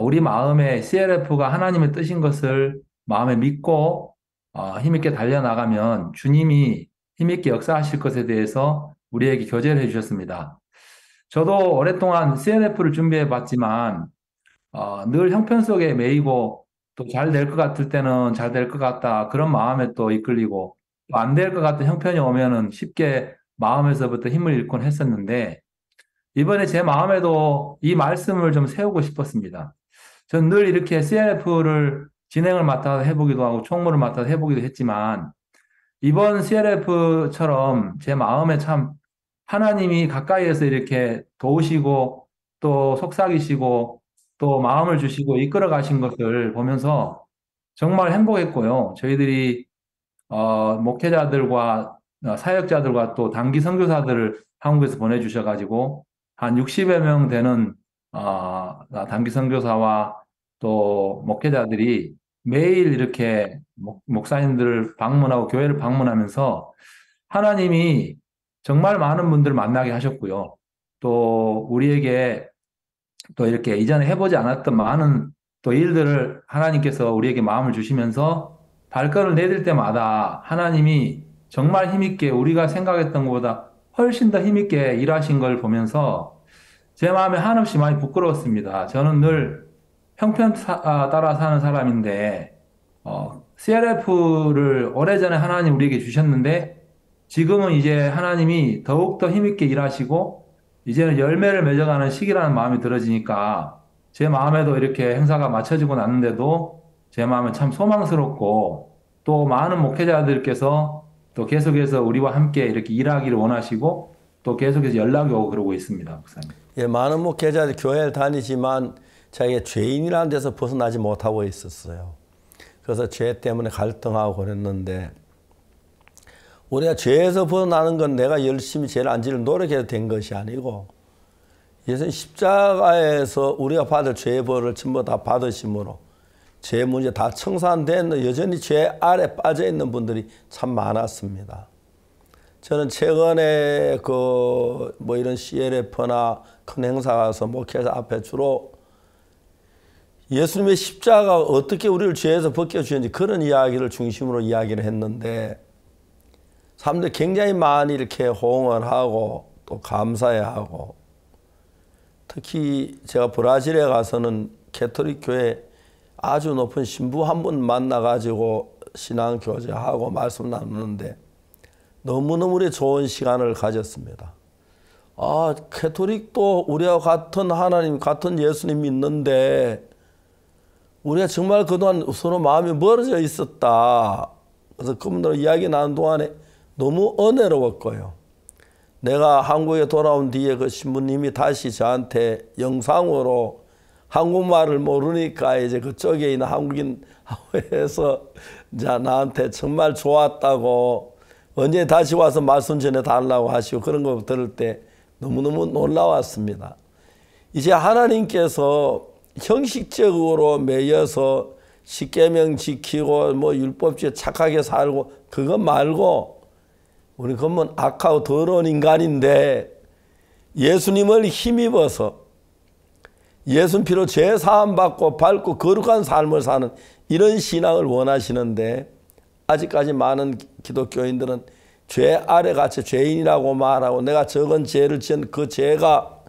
우리 마음에 CLF가 하나님의 뜻인 것을 마음에 믿고 힘있게 달려나가면 주님이 힘있게 역사하실 것에 대해서 우리에게 교제를 해주셨습니다. 저도 오랫동안 CLF를 준비해 봤지만 늘 형편 속에 매이고 또 잘 될 것 같을 때는 잘 될 것 같다 그런 마음에 또 이끌리고 또 안 될 것 같은 형편이 오면은 쉽게 마음에서부터 힘을 잃곤 했었는데 이번에 제 마음에도 이 말씀을 좀 세우고 싶었습니다. 전 늘 이렇게 CLF를 진행을 맡아서 해보기도 하고 총무를 맡아서 해보기도 했지만 이번 CLF처럼 제 마음에 참 하나님이 가까이에서 이렇게 도우시고 또 속삭이시고 또 마음을 주시고 이끌어 가신 것을 보면서 정말 행복했고요. 저희들이 목회자들과 사역자들과 또 단기 선교사들을 한국에서 보내주셔가지고 한 60여 명 되는 단기 선교사와 또 목회자들이 매일 이렇게 목사님들을 방문하고 교회를 방문하면서 하나님이 정말 많은 분들을 만나게 하셨고요. 또 우리에게 또 이렇게 이전에 해보지 않았던 많은 또 일들을 하나님께서 우리에게 마음을 주시면서 발걸음을 내딜 때마다 하나님이 정말 힘있게 우리가 생각했던 것보다 훨씬 더 힘있게 일하신 걸 보면서 제 마음에 한없이 많이 부끄러웠습니다. 저는 늘 형편 따라 사는 사람인데 CLF를 오래전에 하나님 우리에게 주셨는데 지금은 이제 하나님이 더욱더 힘있게 일하시고 이제는 열매를 맺어가는 시기라는 마음이 들어지니까 제 마음에도 이렇게 행사가 맞춰지고 났는데도 제 마음은 참 소망스럽고 또 많은 목회자들께서 또 계속해서 우리와 함께 이렇게 일하기를 원하시고 또 계속해서 연락이 오고 그러고 있습니다. 목사님. 예, 많은 목회자들이 교회를 다니지만 자기가 죄인이라는 데서 벗어나지 못하고 있었어요. 그래서 죄 때문에 갈등하고 그랬는데 우리가 죄에서 벗어나는 건 내가 열심히 죄를 안 지을 노력해서 된 것이 아니고 예수님 십자가에서 우리가 받을 죄의 벌을 전부 다 받으심으로 죄 문제 다 청산된 여전히 죄 아래 빠져 있는 분들이 참 많았습니다. 저는 최근에 뭐 이런 CLF나 큰 행사 가서 목회자 앞에 주로 예수님의 십자가가 어떻게 우리를 죄에서 벗겨주는지 그런 이야기를 중심으로 이야기를 했는데 사람들이 굉장히 많이 이렇게 호응을 하고 또 감사해하고 특히 제가 브라질에 가서는 캐톨릭 교회 아주 높은 신부 한 분 만나가지고 신앙 교제하고 말씀 나누는데 너무너무 우리 좋은 시간을 가졌습니다. 아, 캐톨릭도 우리와 같은 하나님, 같은 예수님 믿는데 우리가 정말 그동안 서로 마음이 멀어져 있었다. 그래서 그분들 이야기 나눈 동안에 너무 은혜로웠고요. 내가 한국에 돌아온 뒤에 그 신부님이 다시 저한테 영상으로 한국말을 모르니까 이제 그쪽에 있는 한국인 회에서 이제 나한테 정말 좋았다고 언제 다시 와서 말씀 전해달라고 하시고 그런 거 들을 때 너무너무 놀라웠습니다. 이제 하나님께서 형식적으로 매여서 십계명 지키고 뭐 율법주의 착하게 살고 그것 말고 우리 그건 악하고 더러운 인간인데 예수님을 힘입어서 예수님 피로 죄 사함 받고 밝고 거룩한 삶을 사는 이런 신앙을 원하시는데 아직까지 많은 기독교인들은 죄 아래 같이 죄인이라고 말하고 내가 적은 죄를 지은 그 죄가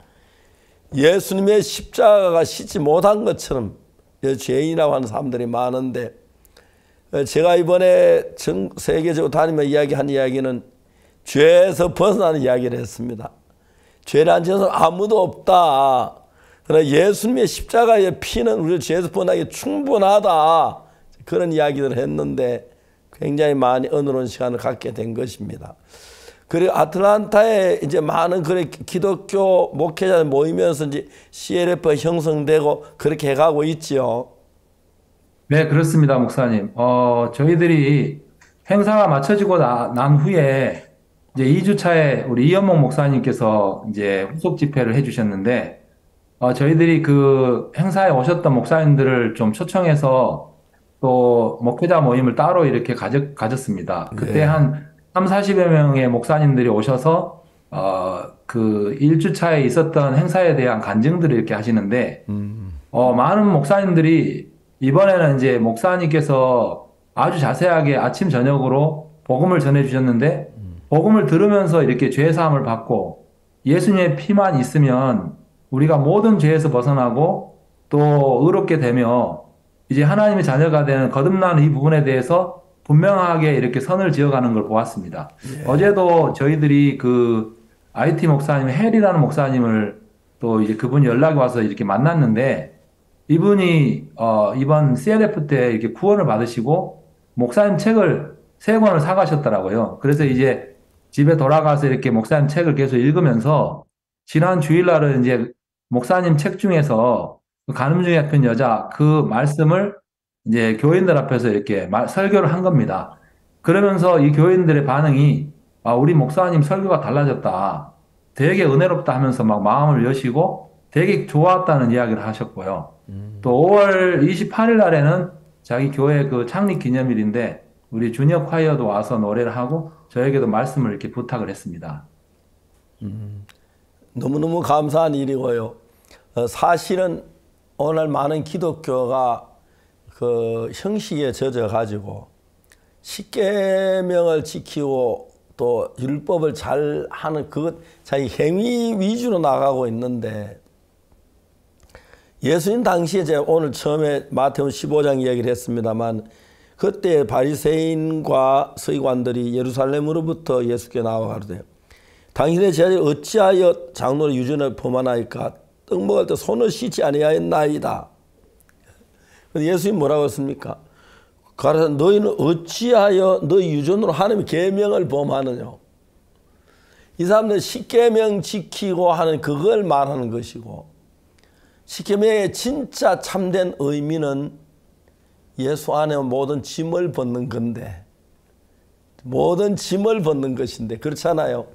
예수님의 십자가가 씻지 못한 것처럼 죄인이라고 하는 사람들이 많은데 제가 이번에 세계적으로 다니며 이야기한 이야기는 죄에서 벗어나는 이야기를 했습니다. 죄를 안 지은 사람 아무도 없다. 그러나 예수님의 십자가의 피는 우리를 죄에서 벗어나기 충분하다. 그런 이야기를 했는데 굉장히 많이 은혜로운 시간을 갖게 된 것입니다. 그리고 아틀란타에 이제 많은 그런 기독교 목회자들 모이면서 이제 CLF 형성되고 그렇게 해가고 있지요. 네, 그렇습니다, 목사님. 저희들이 행사가 마쳐지고 난 후에 이제 2주차에 우리 이현목 목사님께서 이제 후속 집회를 해주셨는데, 저희들이 그 행사에 오셨던 목사님들을 좀 초청해서 또 목회자 모임을 따로 이렇게 가졌습니다. 그때 한 30-40여 명의 목사님들이 오셔서 그 1주차에 있었던 행사에 대한 간증들을 이렇게 하시는데 많은 목사님들이 이번에는 이제 목사님께서 아주 자세하게 아침 저녁으로 복음을 전해 주셨는데 복음을 들으면서 이렇게 죄 사함을 받고 예수님의 피만 있으면 우리가 모든 죄에서 벗어나고 또 의롭게 되며 이제 하나님의 자녀가 되는 거듭나는 이 부분에 대해서 분명하게 이렇게 선을 지어가는 걸 보았습니다. 예. 어제도 저희들이 그 IT 목사님 헬이라는 목사님을 또 이제 그분이 연락이 와서 이렇게 만났는데 이분이 이번 CLF 때 이렇게 구원을 받으시고 목사님 책을 3권을 사가셨더라고요. 그래서 이제 집에 돌아가서 이렇게 목사님 책을 계속 읽으면서 지난 주일날은 이제 목사님 책 중에서 간음 중에 잡힌 여자 그 말씀을 이제 교인들 앞에서 이렇게 설교를 한 겁니다. 그러면서 이 교인들의 반응이 우리 목사님 설교가 달라졌다. 되게 은혜롭다 하면서 막 마음을 여시고 되게 좋았다는 이야기를 하셨고요. 또 5월 28일 날에는 자기 교회 그 창립 기념일인데 우리 주니어 콰이어도 와서 노래를 하고 저에게도 말씀을 이렇게 부탁을 했습니다. 너무너무 감사한 일이고요. 사실은 오늘 많은 기독교가 그 형식에 젖어 가지고 십계명을 지키고 또 율법을 잘 하는 그것 자기 행위 위주로 나가고 있는데 예수님 당시에 제가 오늘 처음에 마태복음 15장 이야기를 했습니다만 그때 바리새인과 서기관들이 예루살렘으로부터 예수께 나와 가로되 당신의 제자들이 어찌하여 장로의 유전을 범하나이까 떡 먹을 때 손을 씻지 아니하였나이다. 예수님 뭐라고 했습니까? 가라사 너희는 어찌하여 너희 유전으로 하나님의 계명을 범하느냐. 이 사람들은 십계명 지키고 하는 그걸 말하는 것이고 십계명의 진짜 참된 의미는 예수 안에 모든 짐을 벗는 건데 모든 짐을 벗는 것인데 그렇잖아요.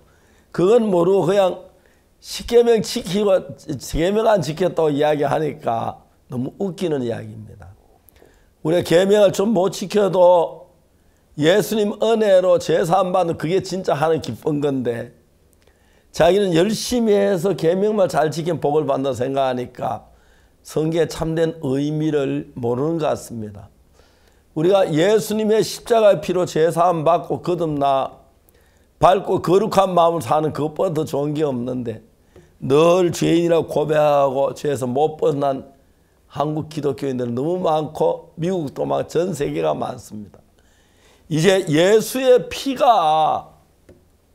그건 모르고 그냥 십계명 지키고 계명 안 지켰다고 이야기하니까 너무 웃기는 이야기입니다. 우리가 계명을 좀 못 지켜도 예수님 은혜로 제사함 받는 그게 진짜 하는 기쁜 건데 자기는 열심히 해서 계명만 잘 지키면 복을 받는다 생각하니까 성경의 참된 의미를 모르는 것 같습니다. 우리가 예수님의 십자가의 피로 제사함 받고 거듭나 밝고 거룩한 마음을 사는 그것보다 더 좋은 게 없는데 늘 죄인이라고 고백하고 죄에서 못 벗어난 한국 기독교인들은 너무 많고 미국도 막 전 세계가 많습니다. 이제 예수의 피가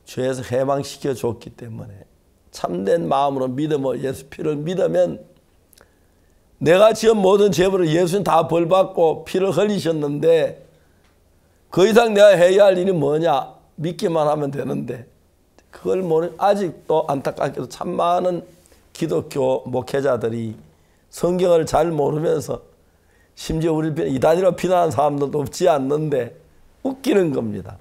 죄에서 해방시켜 줬기 때문에 참된 마음으로 믿으면 예수 피를 믿으면 내가 지은 모든 죄를 예수님 다 벌받고 피를 흘리셨는데 그 이상 내가 해야 할 일이 뭐냐? 믿기만 하면 되는데 그걸 모르는 아직도 안타깝게도 참 많은 기독교 목회자들이 성경을 잘 모르면서 심지어 우리를 이단이라고 비난하는 사람들도 없지 않는데 웃기는 겁니다.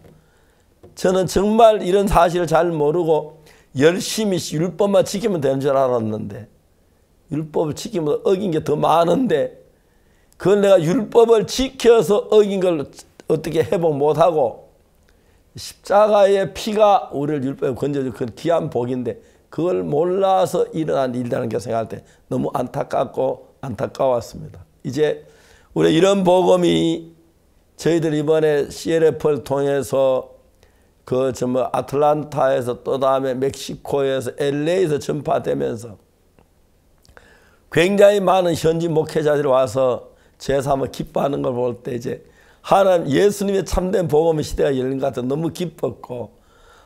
저는 정말 이런 사실을 잘 모르고 열심히 율법만 지키면 되는 줄 알았는데 율법을 지키면 어긴 게 더 많은데 그걸 내가 율법을 지켜서 어긴 걸 어떻게 회복 못하고 십자가의 피가 우리를 율법에 건져준 그 귀한 복인데 그걸 몰라서 일어난 일이라는 게 생각할 때 너무 안타깝고 안타까웠습니다. 이제 우리 이런 복음이 저희들 이번에 CLF를 통해서 그 아틀란타에서 또 다음에 멕시코에서 LA에서 전파되면서 굉장히 많은 현지 목회자들이 와서 제사함을 기뻐하는 걸 볼 때 이제 하나님 예수님의 참된 복음의 시대가 열린 것 같아 너무 기뻤고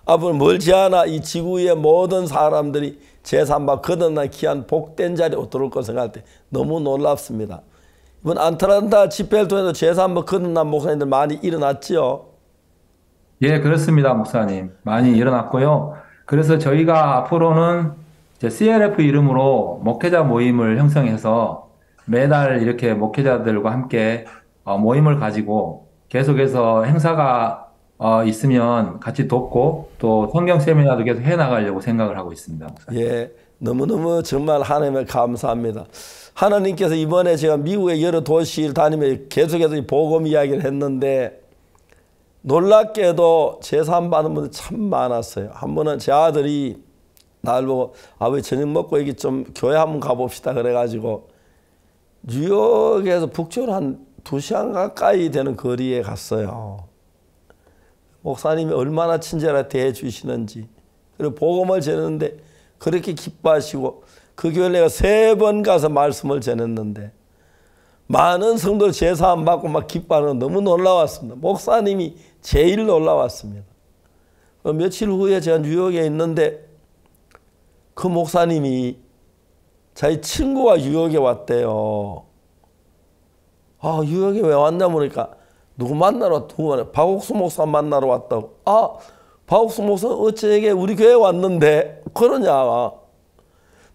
앞으로 멀지 않아 이 지구의 모든 사람들이 제사함과 거듭난 귀한 복된 자리에 들어올 걸 생각할 때 너무 놀랍습니다. 이번 아틀란타 집회를 통해서 제사함과 거듭난 목사님들 많이 일어났죠? 예, 그렇습니다, 목사님. 많이 일어났고요. 그래서 저희가 앞으로는 이제 CLF 이름으로 목회자 모임을 형성해서 매달 이렇게 목회자들과 함께 모임을 가지고 계속해서 행사가 있으면 같이 돕고 또 성경 세미나도 계속 해나가려고 생각을 하고 있습니다, 목사님. 예, 너무너무 정말 하나님을 감사합니다. 하나님께서 이번에 제가 미국의 여러 도시를 다니며 계속해서 복음 이야기를 했는데 놀랍게도 제사함 받는 분들 참 많았어요. 한 번은 제 아들이 날 보고 아버지 저녁 먹고 여기 좀 교회 한번 가봅시다 그래가지고 뉴욕에서 북쪽으로 한 2시간 가까이 되는 거리에 갔어요. 목사님이 얼마나 친절하게 대해 주시는지 그리고 복음을 전했는데 그렇게 기뻐하시고 그 교회에 내가 3번 가서 말씀을 전했는데 많은 성도들 제사함 받고 막 기뻐하는 건 너무 놀라웠습니다. 목사님이 제일 놀라웠습니다. 며칠 후에 제가 뉴욕에 있는데 그 목사님이 자기 친구가 뉴욕에 왔대요. 아, 뉴욕에 왜 왔냐 보니까 누구 만나러 왔다고 박옥수 목사 만나러 왔다고. 아, 박옥수 목사 어째게 우리 교회에 왔는데 그러냐.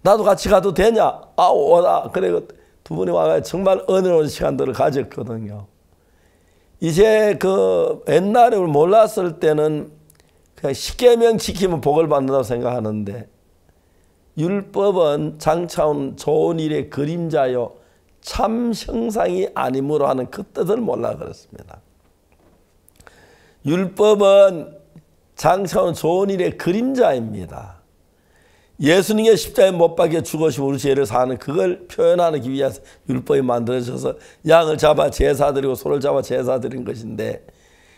나도 같이 가도 되냐. 아, 오라. 그래 두 분이 와가지고 정말 은혜로운 시간들을 가졌거든요. 이제 그 옛날에 몰랐을 때는 그냥 십계명 지키면 복을 받는다고 생각하는데 율법은 장차온 좋은 일의 그림자요 참 형상이 아니므로 하는 그 뜻을 몰라 그랬습니다. 율법은 장차온 좋은 일의 그림자입니다. 예수님의 십자가에 못 박혀 죽으시고 우리 죄를 사는 그걸 표현하기 위해서 율법이 만들어져서 양을 잡아 제사 드리고 소를 잡아 제사 드린 것인데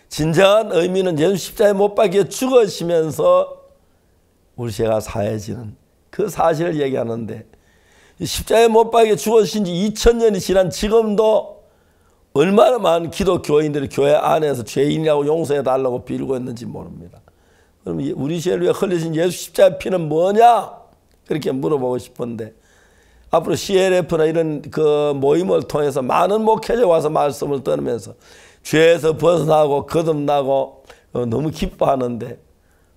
진정한 의미는 예수 십자가에 못 박혀 죽으시면서 우리 죄가 사해지는 그 사실을 얘기하는데 십자가에 못 박혀 죽으신 지 2000년이 지난 지금도 얼마나 많은 기독교인들이 교회 안에서 죄인이라고 용서해달라고 빌고 있는지 모릅니다. 그럼 우리 죄를 위해 흘리신 예수 십자가의 피는 뭐냐? 그렇게 물어보고 싶은데 앞으로 CLF나 이런 그 모임을 통해서 많은 목회자 와서 말씀을 들으면서 죄에서 벗어나고 거듭나고 너무 기뻐하는데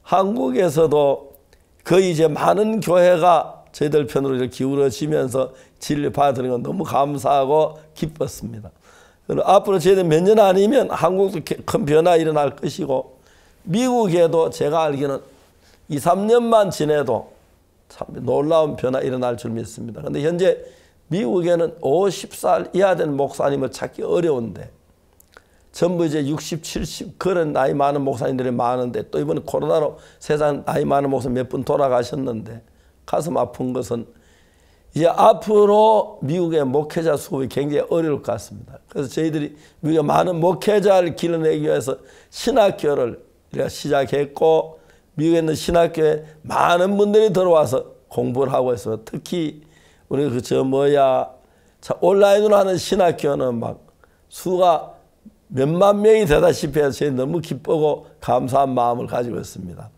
한국에서도 거의 이제 많은 교회가 저희들 편으로 이렇게 기울어지면서 진리 받아들이는 건 너무 감사하고 기뻤습니다. 그리고 앞으로 저희들 몇 년 아니면 한국도 큰 변화 일어날 것이고 미국에도 제가 알기로는 2, 3년만 지내도 참 놀라운 변화 일어날 줄 믿습니다. 그런데 현재 미국에는 50살 이하 된 목사님을 찾기 어려운데 전부 이제 60, 70 그런 나이 많은 목사님들이 많은데 또 이번에 코로나로 세상 나이 많은 목사 몇 분 돌아가셨는데 가슴 아픈 것은 이제 앞으로 미국의 목회자 수급이 굉장히 어려울 것 같습니다. 그래서 저희들이 미국의 많은 목회자를 길러내기 위해서 신학교를 우리가 시작했고 미국에 있는 신학교에 많은 분들이 들어와서 공부를 하고 있어요. 특히 우리 온라인으로 하는 신학교는 막 수가 몇만 명이 되다시피 해서 저희 너무 기쁘고 감사한 마음을 가지고 있습니다.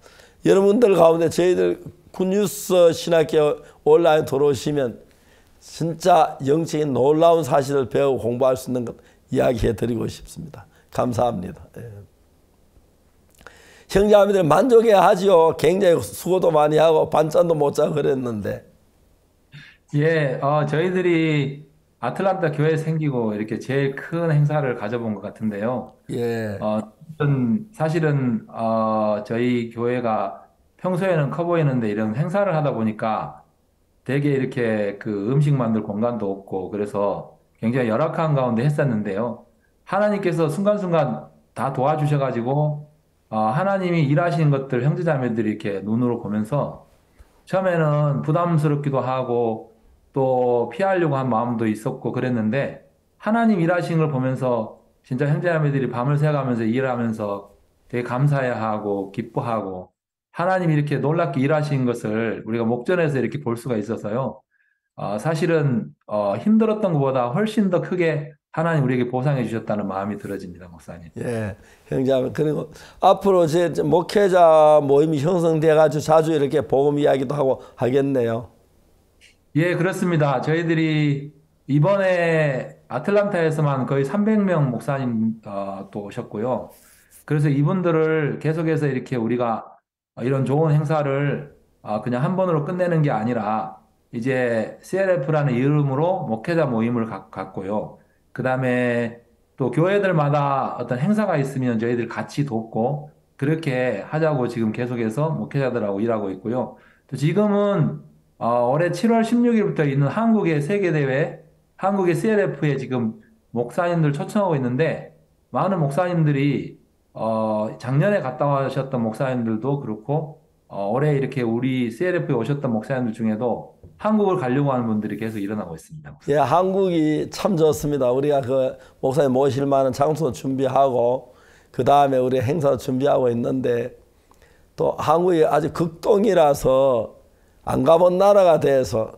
여러분들 가운데 저희들 굿뉴스 신학교 온라인 들어오시면 진짜 영적인 놀라운 사실을 배우고 공부할 수 있는 것 이야기해 드리고 싶습니다. 감사합니다. 예. 형제자매들 만족해야 하지요. 굉장히 수고도 많이 하고 반찬도 못 자고 그랬는데. 예, 저희들이 아틀란타 교회 생기고 이렇게 제일 큰 행사를 가져본 것 같은데요. 예. 사실은 저희 교회가 평소에는 커 보이는데 이런 행사를 하다 보니까 되게 이렇게 그 음식 만들 공간도 없고 그래서 굉장히 열악한 가운데 했었는데요. 하나님께서 순간순간 다 도와주셔가지고 하나님이 일하시는 것들 형제자매들이 이렇게 눈으로 보면서 처음에는 부담스럽기도 하고 또 피하려고 한 마음도 있었고 그랬는데 하나님 일하시는 걸 보면서 진짜 형제자매들이 밤을 새가면서 일하면서 되게 감사해야 하고 기뻐하고 하나님이 이렇게 놀랍게 일하신 것을 우리가 목전에서 이렇게 볼 수가 있어서요. 사실은 힘들었던 것보다 훨씬 더 크게 하나님 우리에게 보상해 주셨다는 마음이 들어집니다, 목사님. 예, 형제자매. 그리고 앞으로 제 목회자 모임이 형성돼 가지고 자주 이렇게 복음 이야기도 하고 하겠네요. 예, 그렇습니다. 저희들이 이번에 아틀란타에서만 거의 300명 목사님 또 오셨고요. 그래서 이분들을 계속해서 이렇게 우리가 이런 좋은 행사를 그냥 한 번으로 끝내는 게 아니라 이제 CLF라는 이름으로 목회자 모임을 갖고요. 그 다음에 또 교회들마다 어떤 행사가 있으면 저희들 같이 돕고 그렇게 하자고 지금 계속해서 목회자들하고 일하고 있고요. 또 지금은 올해 7월 16일부터 있는 한국의 세계대회, 한국의 CLF에 지금 목사님들 초청하고 있는데 많은 목사님들이 작년에 갔다 오셨던 목사님들도 그렇고 올해 이렇게 우리 CLF에 오셨던 목사님들 중에도 한국을 가려고 하는 분들이 계속 일어나고 있습니다. 예, 한국이 참 좋습니다. 우리가 그 목사님 모실 만한 장소 준비하고 그 다음에 우리 행사 준비하고 있는데 또 한국이 아주 극동이라서 안 가본 나라가 돼서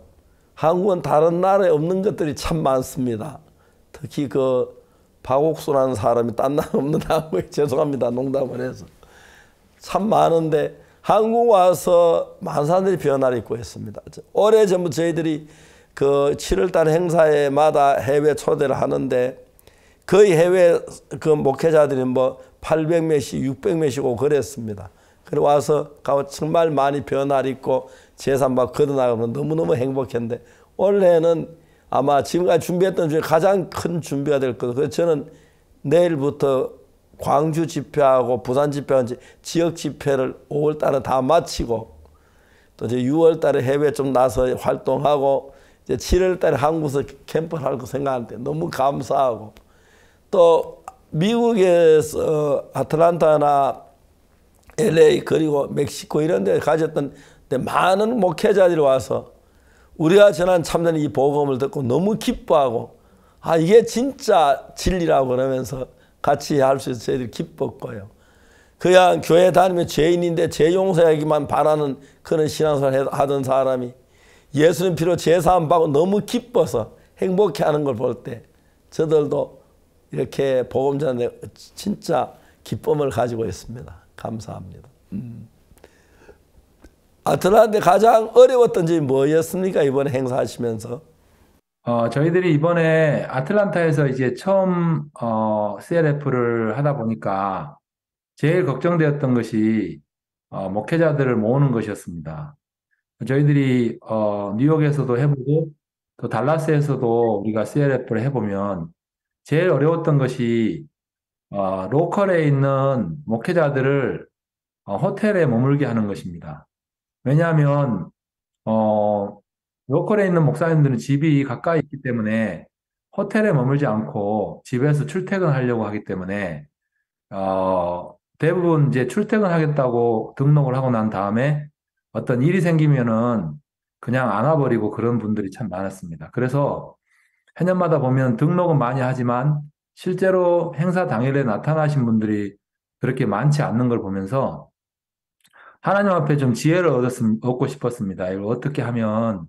한국은 다른 나라에 없는 것들이 참 많습니다. 특히 그 박옥수라는 사람이 딴 나라 없는 한국에 죄송합니다. 농담을 해서. 참 많은데 한국 와서 많은 사람들이 변화를 입고 있습니다. 오래전부터 저희들이 그 7월달 행사에마다 해외 초대를 하는데 거의 해외 그 목회자들이 뭐 800명씩 600명씩 오고 그랬습니다. 그리고 와서 정말 많이 변화를 입고 재산 막 걷어나가면 너무너무 행복했는데 올해는 아마 지금까지 준비했던 중에 가장 큰 준비가 될 거예요. 그래서 저는 내일부터 광주 집회하고 부산 집회하고 지역 집회를 5월 달에 다 마치고 또 이제 6월 달에 해외 좀 나서 활동하고 이제 7월 달에 한국에서 캠프를 할 거 생각하는데 너무 감사하고 또 미국에서 아틀란타나 LA 그리고 멕시코 이런 데 가졌던 데 많은 목회자들이 와서 우리가 전한 참된 이 복음을 듣고 너무 기뻐하고 이게 진짜 진리라고 그러면서 같이 할 수 있어서 저희들이 기뻤고요. 그냥 교회 다니면 죄인인데 죄 용서하기만 바라는 그런 신앙생활을 하던 사람이 예수님 피로 죄사함 받고 너무 기뻐서 행복해하는 걸 볼 때 저들도 이렇게 복음 전에 진짜 기쁨을 가지고 있습니다. 감사합니다. 아틀란타에 가장 어려웠던 점이 뭐였습니까? 이번에 행사하시면서? 저희들이 이번에 아틀란타에서 이제 처음 CLF를 하다 보니까 제일 걱정되었던 것이 목회자들을 모으는 것이었습니다. 저희들이 뉴욕에서도 해보고 또 달라스에서도 우리가 CLF를 해보면 제일 어려웠던 것이 로컬에 있는 목회자들을 호텔에 머물게 하는 것입니다. 왜냐하면 로컬에 있는 목사님들은 집이 가까이 있기 때문에 호텔에 머물지 않고 집에서 출퇴근하려고 하기 때문에 대부분 이제 출퇴근하겠다고 등록을 하고 난 다음에 어떤 일이 생기면은 그냥 안 와버리고 그런 분들이 참 많았습니다. 그래서 해년마다 보면 등록은 많이 하지만 실제로 행사 당일에 나타나신 분들이 그렇게 많지 않는 걸 보면서 하나님 앞에 좀 지혜를 얻고 싶었습니다. 이걸 어떻게 하면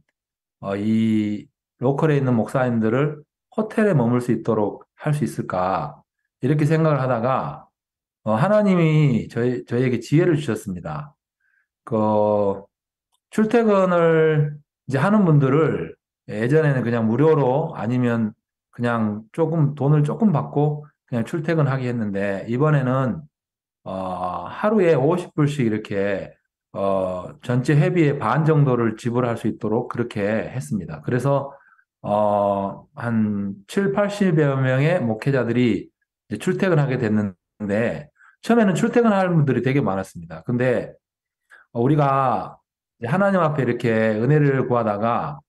이 로컬에 있는 목사님들을 호텔에 머물 수 있도록 할 수 있을까? 이렇게 생각을 하다가 하나님이 저희에게 지혜를 주셨습니다. 그 출퇴근을 이제 하는 분들을 예전에는 그냥 무료로 아니면 그냥 돈을 조금 받고 그냥 출퇴근하게 했는데 이번에는 하루에 50불씩 이렇게 전체 회비의 반 정도를 지불할 수 있도록 그렇게 했습니다. 그래서 한 7, 80여 명의 목회자들이 이제 출퇴근하게 됐는데 처음에는 출퇴근하는 분들이 되게 많았습니다. 근데 우리가 이제 하나님 앞에 이렇게 은혜를 구하다가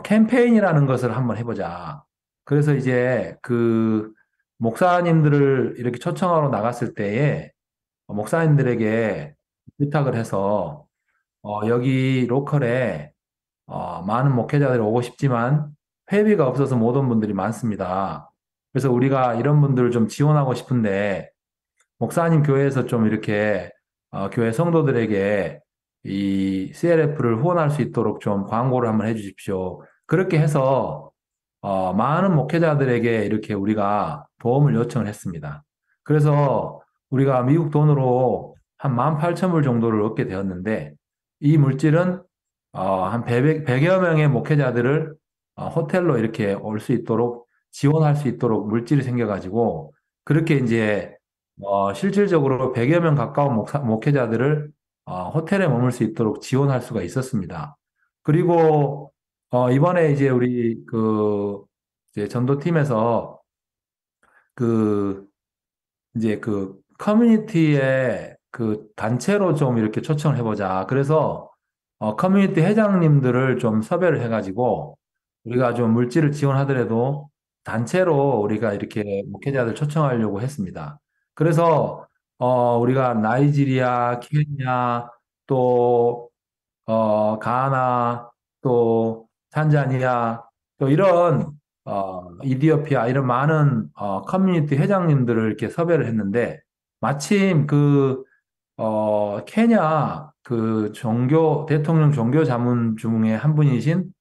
캠페인이라는 것을 한번 해보자. 그래서 이제 그 목사님들을 이렇게 초청하러 나갔을 때에 목사님들에게 부탁을 해서 여기 로컬에 많은 목회자들이 오고 싶지만 회비가 없어서 못 온 분들이 많습니다. 그래서 우리가 이런 분들을 좀 지원하고 싶은데 목사님 교회에서 좀 이렇게 교회 성도들에게 이 CLF를 후원할 수 있도록 좀 광고를 한번 해주십시오. 그렇게 해서 많은 목회자들에게 이렇게 우리가 도움을 요청을 했습니다. 그래서 우리가 미국 돈으로 한 18,000불 정도를 얻게 되었는데 이 물질은 한 100여 명의 목회자들을 호텔로 이렇게 올 수 있도록 지원할 수 있도록 물질이 생겨가지고 그렇게 이제 실질적으로 100여 명 가까운 목회자들을 호텔에 머물 수 있도록 지원할 수가 있었습니다. 그리고 이번에 이제 우리 이제 전도팀에서 이제 커뮤니티에 단체로 좀 이렇게 초청을 해보자. 그래서 커뮤니티 회장님들을 좀 섭외를 해가지고 우리가 좀 물질을 지원하더라도 단체로 우리가 이렇게 목회자들 초청하려고 했습니다. 그래서 우리가 나이지리아, 케냐, 또 가나, 또 탄자니아, 또 이런 이디오피아 이런 많은 커뮤니티 회장님들을 이렇게 섭외를 했는데 마침 케냐 대통령 종교 자문 중에 한 분이신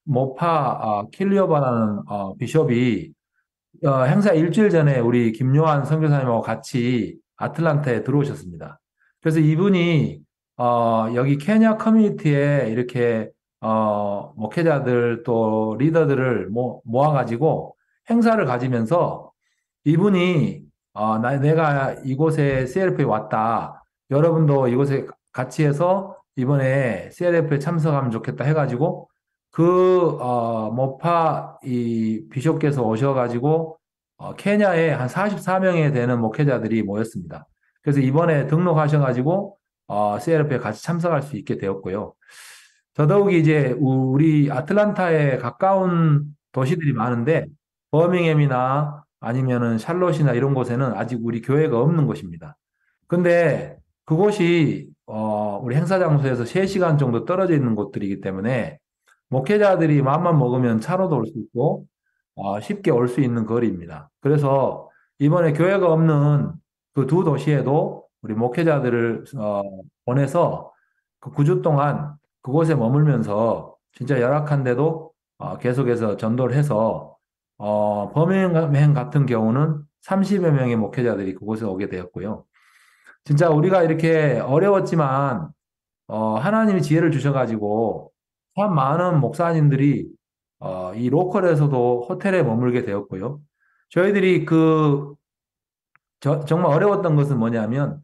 모파 킬리오바라는 비숍이 행사 일주일 전에 우리 김요한 선교사님하고 같이 아틀란타에 들어오셨습니다. 그래서 이분이 여기 케냐 커뮤니티에 이렇게 목회자들 또 리더들을 모아가지고 행사를 가지면서 이분이 내가 이곳에 CLF에 왔다. 여러분도 이곳에 같이 해서 이번에 CLF에 참석하면 좋겠다 해가지고 모파 이 비숍께서 오셔가지고 케냐에 한 44명에 되는 목회자들이 모였습니다. 그래서 이번에 등록하셔가지고 CLF에 같이 참석할 수 있게 되었고요. 더더욱이 이제 우리 아틀란타에 가까운 도시들이 많은데 버밍햄이나 아니면은 샬롯이나 이런 곳에는 아직 우리 교회가 없는 곳입니다. 근데 그곳이 우리 행사 장소에서 3시간 정도 떨어져 있는 곳들이기 때문에 목회자들이 마음만 먹으면 차로도 올 수 있고 쉽게 올 수 있는 거리입니다. 그래서 이번에 교회가 없는 그 두 도시에도 우리 목회자들을 보내서 그 9주 동안 그곳에 머물면서 진짜 열악한데도 계속해서 전도를 해서 버밍햄 같은 경우는 30여 명의 목회자들이 그곳에 오게 되었고요. 진짜 우리가 이렇게 어려웠지만 하나님이 지혜를 주셔가지고 참 많은 목사님들이 이 로컬에서도 호텔에 머물게 되었고요. 저희들이 정말 어려웠던 것은 뭐냐면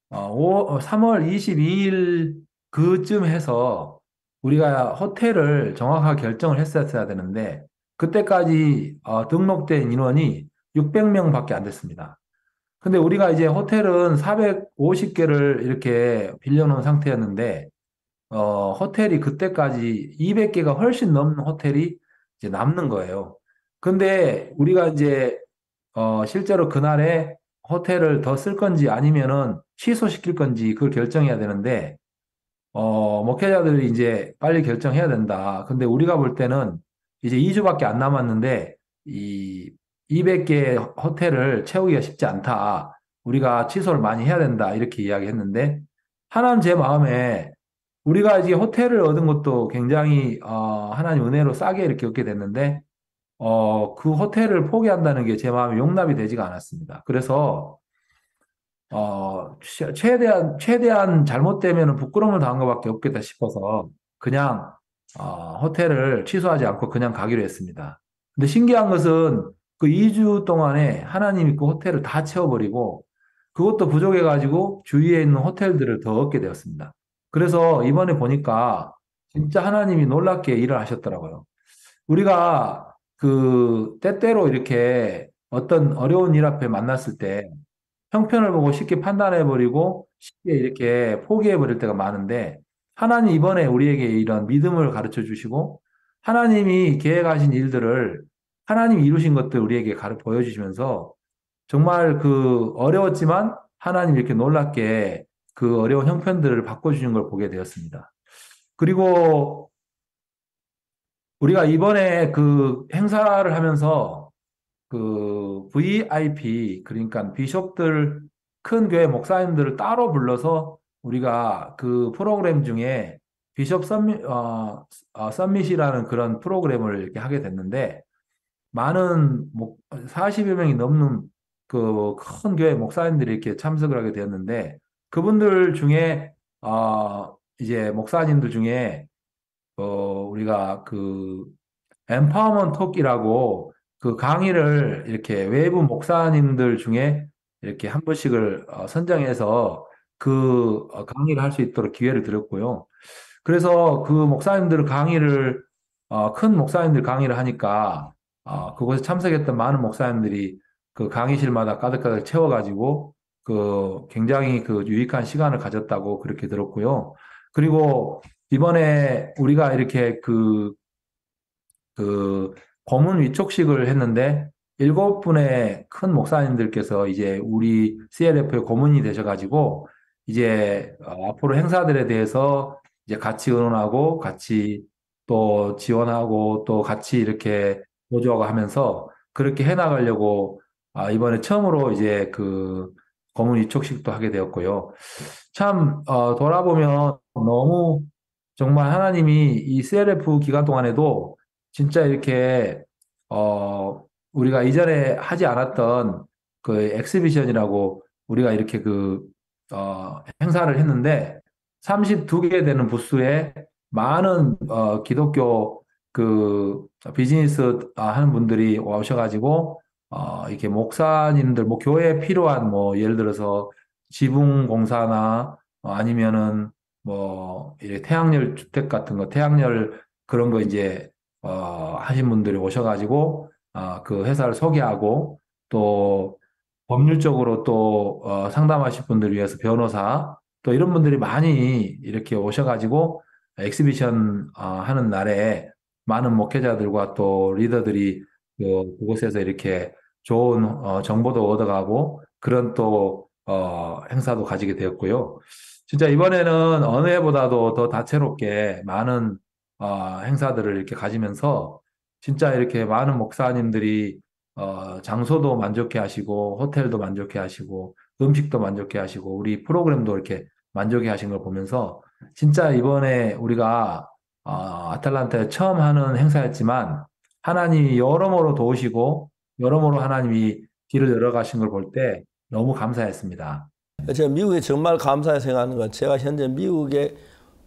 3월 22일 그쯤 해서 우리가 호텔을 정확하게 결정을 했었어야 되는데 그때까지 등록된 인원이 600명밖에 안 됐습니다. 근데 우리가 이제 호텔은 450개를 이렇게 빌려놓은 상태였는데 호텔이 그때까지 200개가 훨씬 넘는 호텔이 이제 남는 거예요. 근데 우리가 이제 실제로 그날에 호텔을 더 쓸 건지 아니면은 취소시킬 건지 그걸 결정해야 되는데 목회자들이 이제 빨리 결정해야 된다. 근데 우리가 볼 때는 이제 2주밖에 안 남았는데 이 200개 호텔을 채우기가 쉽지 않다. 우리가 취소를 많이 해야 된다. 이렇게 이야기했는데 하나님 제 마음에 우리가 이제 호텔을 얻은 것도 굉장히 하나님 은혜로 싸게 이렇게 얻게 됐는데 그 호텔을 포기한다는 게 제 마음에 용납이 되지가 않았습니다. 그래서 최대한 잘못되면 부끄러움을 당한 것밖에 없겠다 싶어서 그냥 호텔을 취소하지 않고 그냥 가기로 했습니다. 근데 신기한 것은 그 2주 동안에 하나님이 그 호텔을 다 채워버리고 그것도 부족해가지고 주위에 있는 호텔들을 더 얻게 되었습니다. 그래서 이번에 보니까 진짜 하나님이 놀랍게 일을 하셨더라고요. 우리가 그 때때로 이렇게 어떤 어려운 일 앞에 만났을 때 형편을 보고 쉽게 판단해버리고 쉽게 이렇게 포기해버릴 때가 많은데 하나님 이번에 우리에게 이런 믿음을 가르쳐 주시고 하나님이 계획하신 일들을 하나님이 이루신 것들 우리에게 보여주시면서 정말 그 어려웠지만 하나님 이렇게 놀랍게 그 어려운 형편들을 바꿔주신 걸 보게 되었습니다. 그리고 우리가 이번에 그 행사를 하면서 그 VIP, 그러니까 비숍들, 큰 교회 목사님들을 따로 불러서 우리가 그 프로그램 중에 비숍 서밋이라는 그런 프로그램을 이렇게 하게 됐는데 많은 40여 명이 넘는 그 큰 교회 목사님들이 이렇게 참석을 하게 되었는데 그분들 중에 이제 목사님들 중에 우리가 그 empowerment 톡이라고 그 강의를 이렇게 외부 목사님들 중에 이렇게 한 분씩을 선정해서 그 강의를 할 수 있도록 기회를 드렸고요. 그래서 그 목사님들 강의를 큰 목사님들 강의를 하니까 그곳에 참석했던 많은 목사님들이 그 강의실마다 가득가득 채워가지고 그 굉장히 그 유익한 시간을 가졌다고 그렇게 들었고요. 그리고 이번에 우리가 이렇게 그 고문 위촉식을 했는데 7분의 큰 목사님들께서 이제 우리 CLF의 고문이 되셔가지고 이제 앞으로 행사들에 대해서 이제 같이 의논하고 같이 또 지원하고 또 같이 이렇게 보조하고 하면서 그렇게 해나가려고 이번에 처음으로 이제 그 고문 위촉식도 하게 되었고요. 참 돌아보면 너무 정말 하나님이 이 CLF 기간 동안에도 진짜 이렇게 우리가 이전에 하지 않았던 그 엑스비션이라고 우리가 이렇게 그 행사를 했는데 32개 되는 부스에 많은 기독교 그 비즈니스 하는 분들이 오셔가지고 이렇게 목사님들 뭐 교회에 필요한 뭐 예를 들어서 지붕 공사나 아니면은 뭐 이렇게 태양열 주택 같은 거 태양열 그런 거 이제 하신 분들이 오셔가지고 그 회사를 소개하고 또 법률적으로 또 상담하실 분들을 위해서 변호사 또 이런 분들이 많이 이렇게 오셔가지고 엑스비션 하는 날에 많은 목회자들과 또 리더들이 그곳에서 이렇게 좋은 정보도 얻어가고 그런 또 행사도 가지게 되었고요. 진짜 이번에는 어느 해보다도 더 다채롭게 많은 행사들을 이렇게 가지면서 진짜 이렇게 많은 목사님들이 장소도 만족해 하시고 호텔도 만족해 하시고 음식도 만족해 하시고 우리 프로그램도 이렇게 만족해 하신 걸 보면서 진짜 이번에 우리가 아틀란타에 처음 하는 행사였지만 하나님이 여러모로 도우시고 여러모로 하나님이 길을 열어가신 걸 볼 때 너무 감사했습니다. 제가 미국에 정말 감사해 생각하는 건 제가 현재 미국에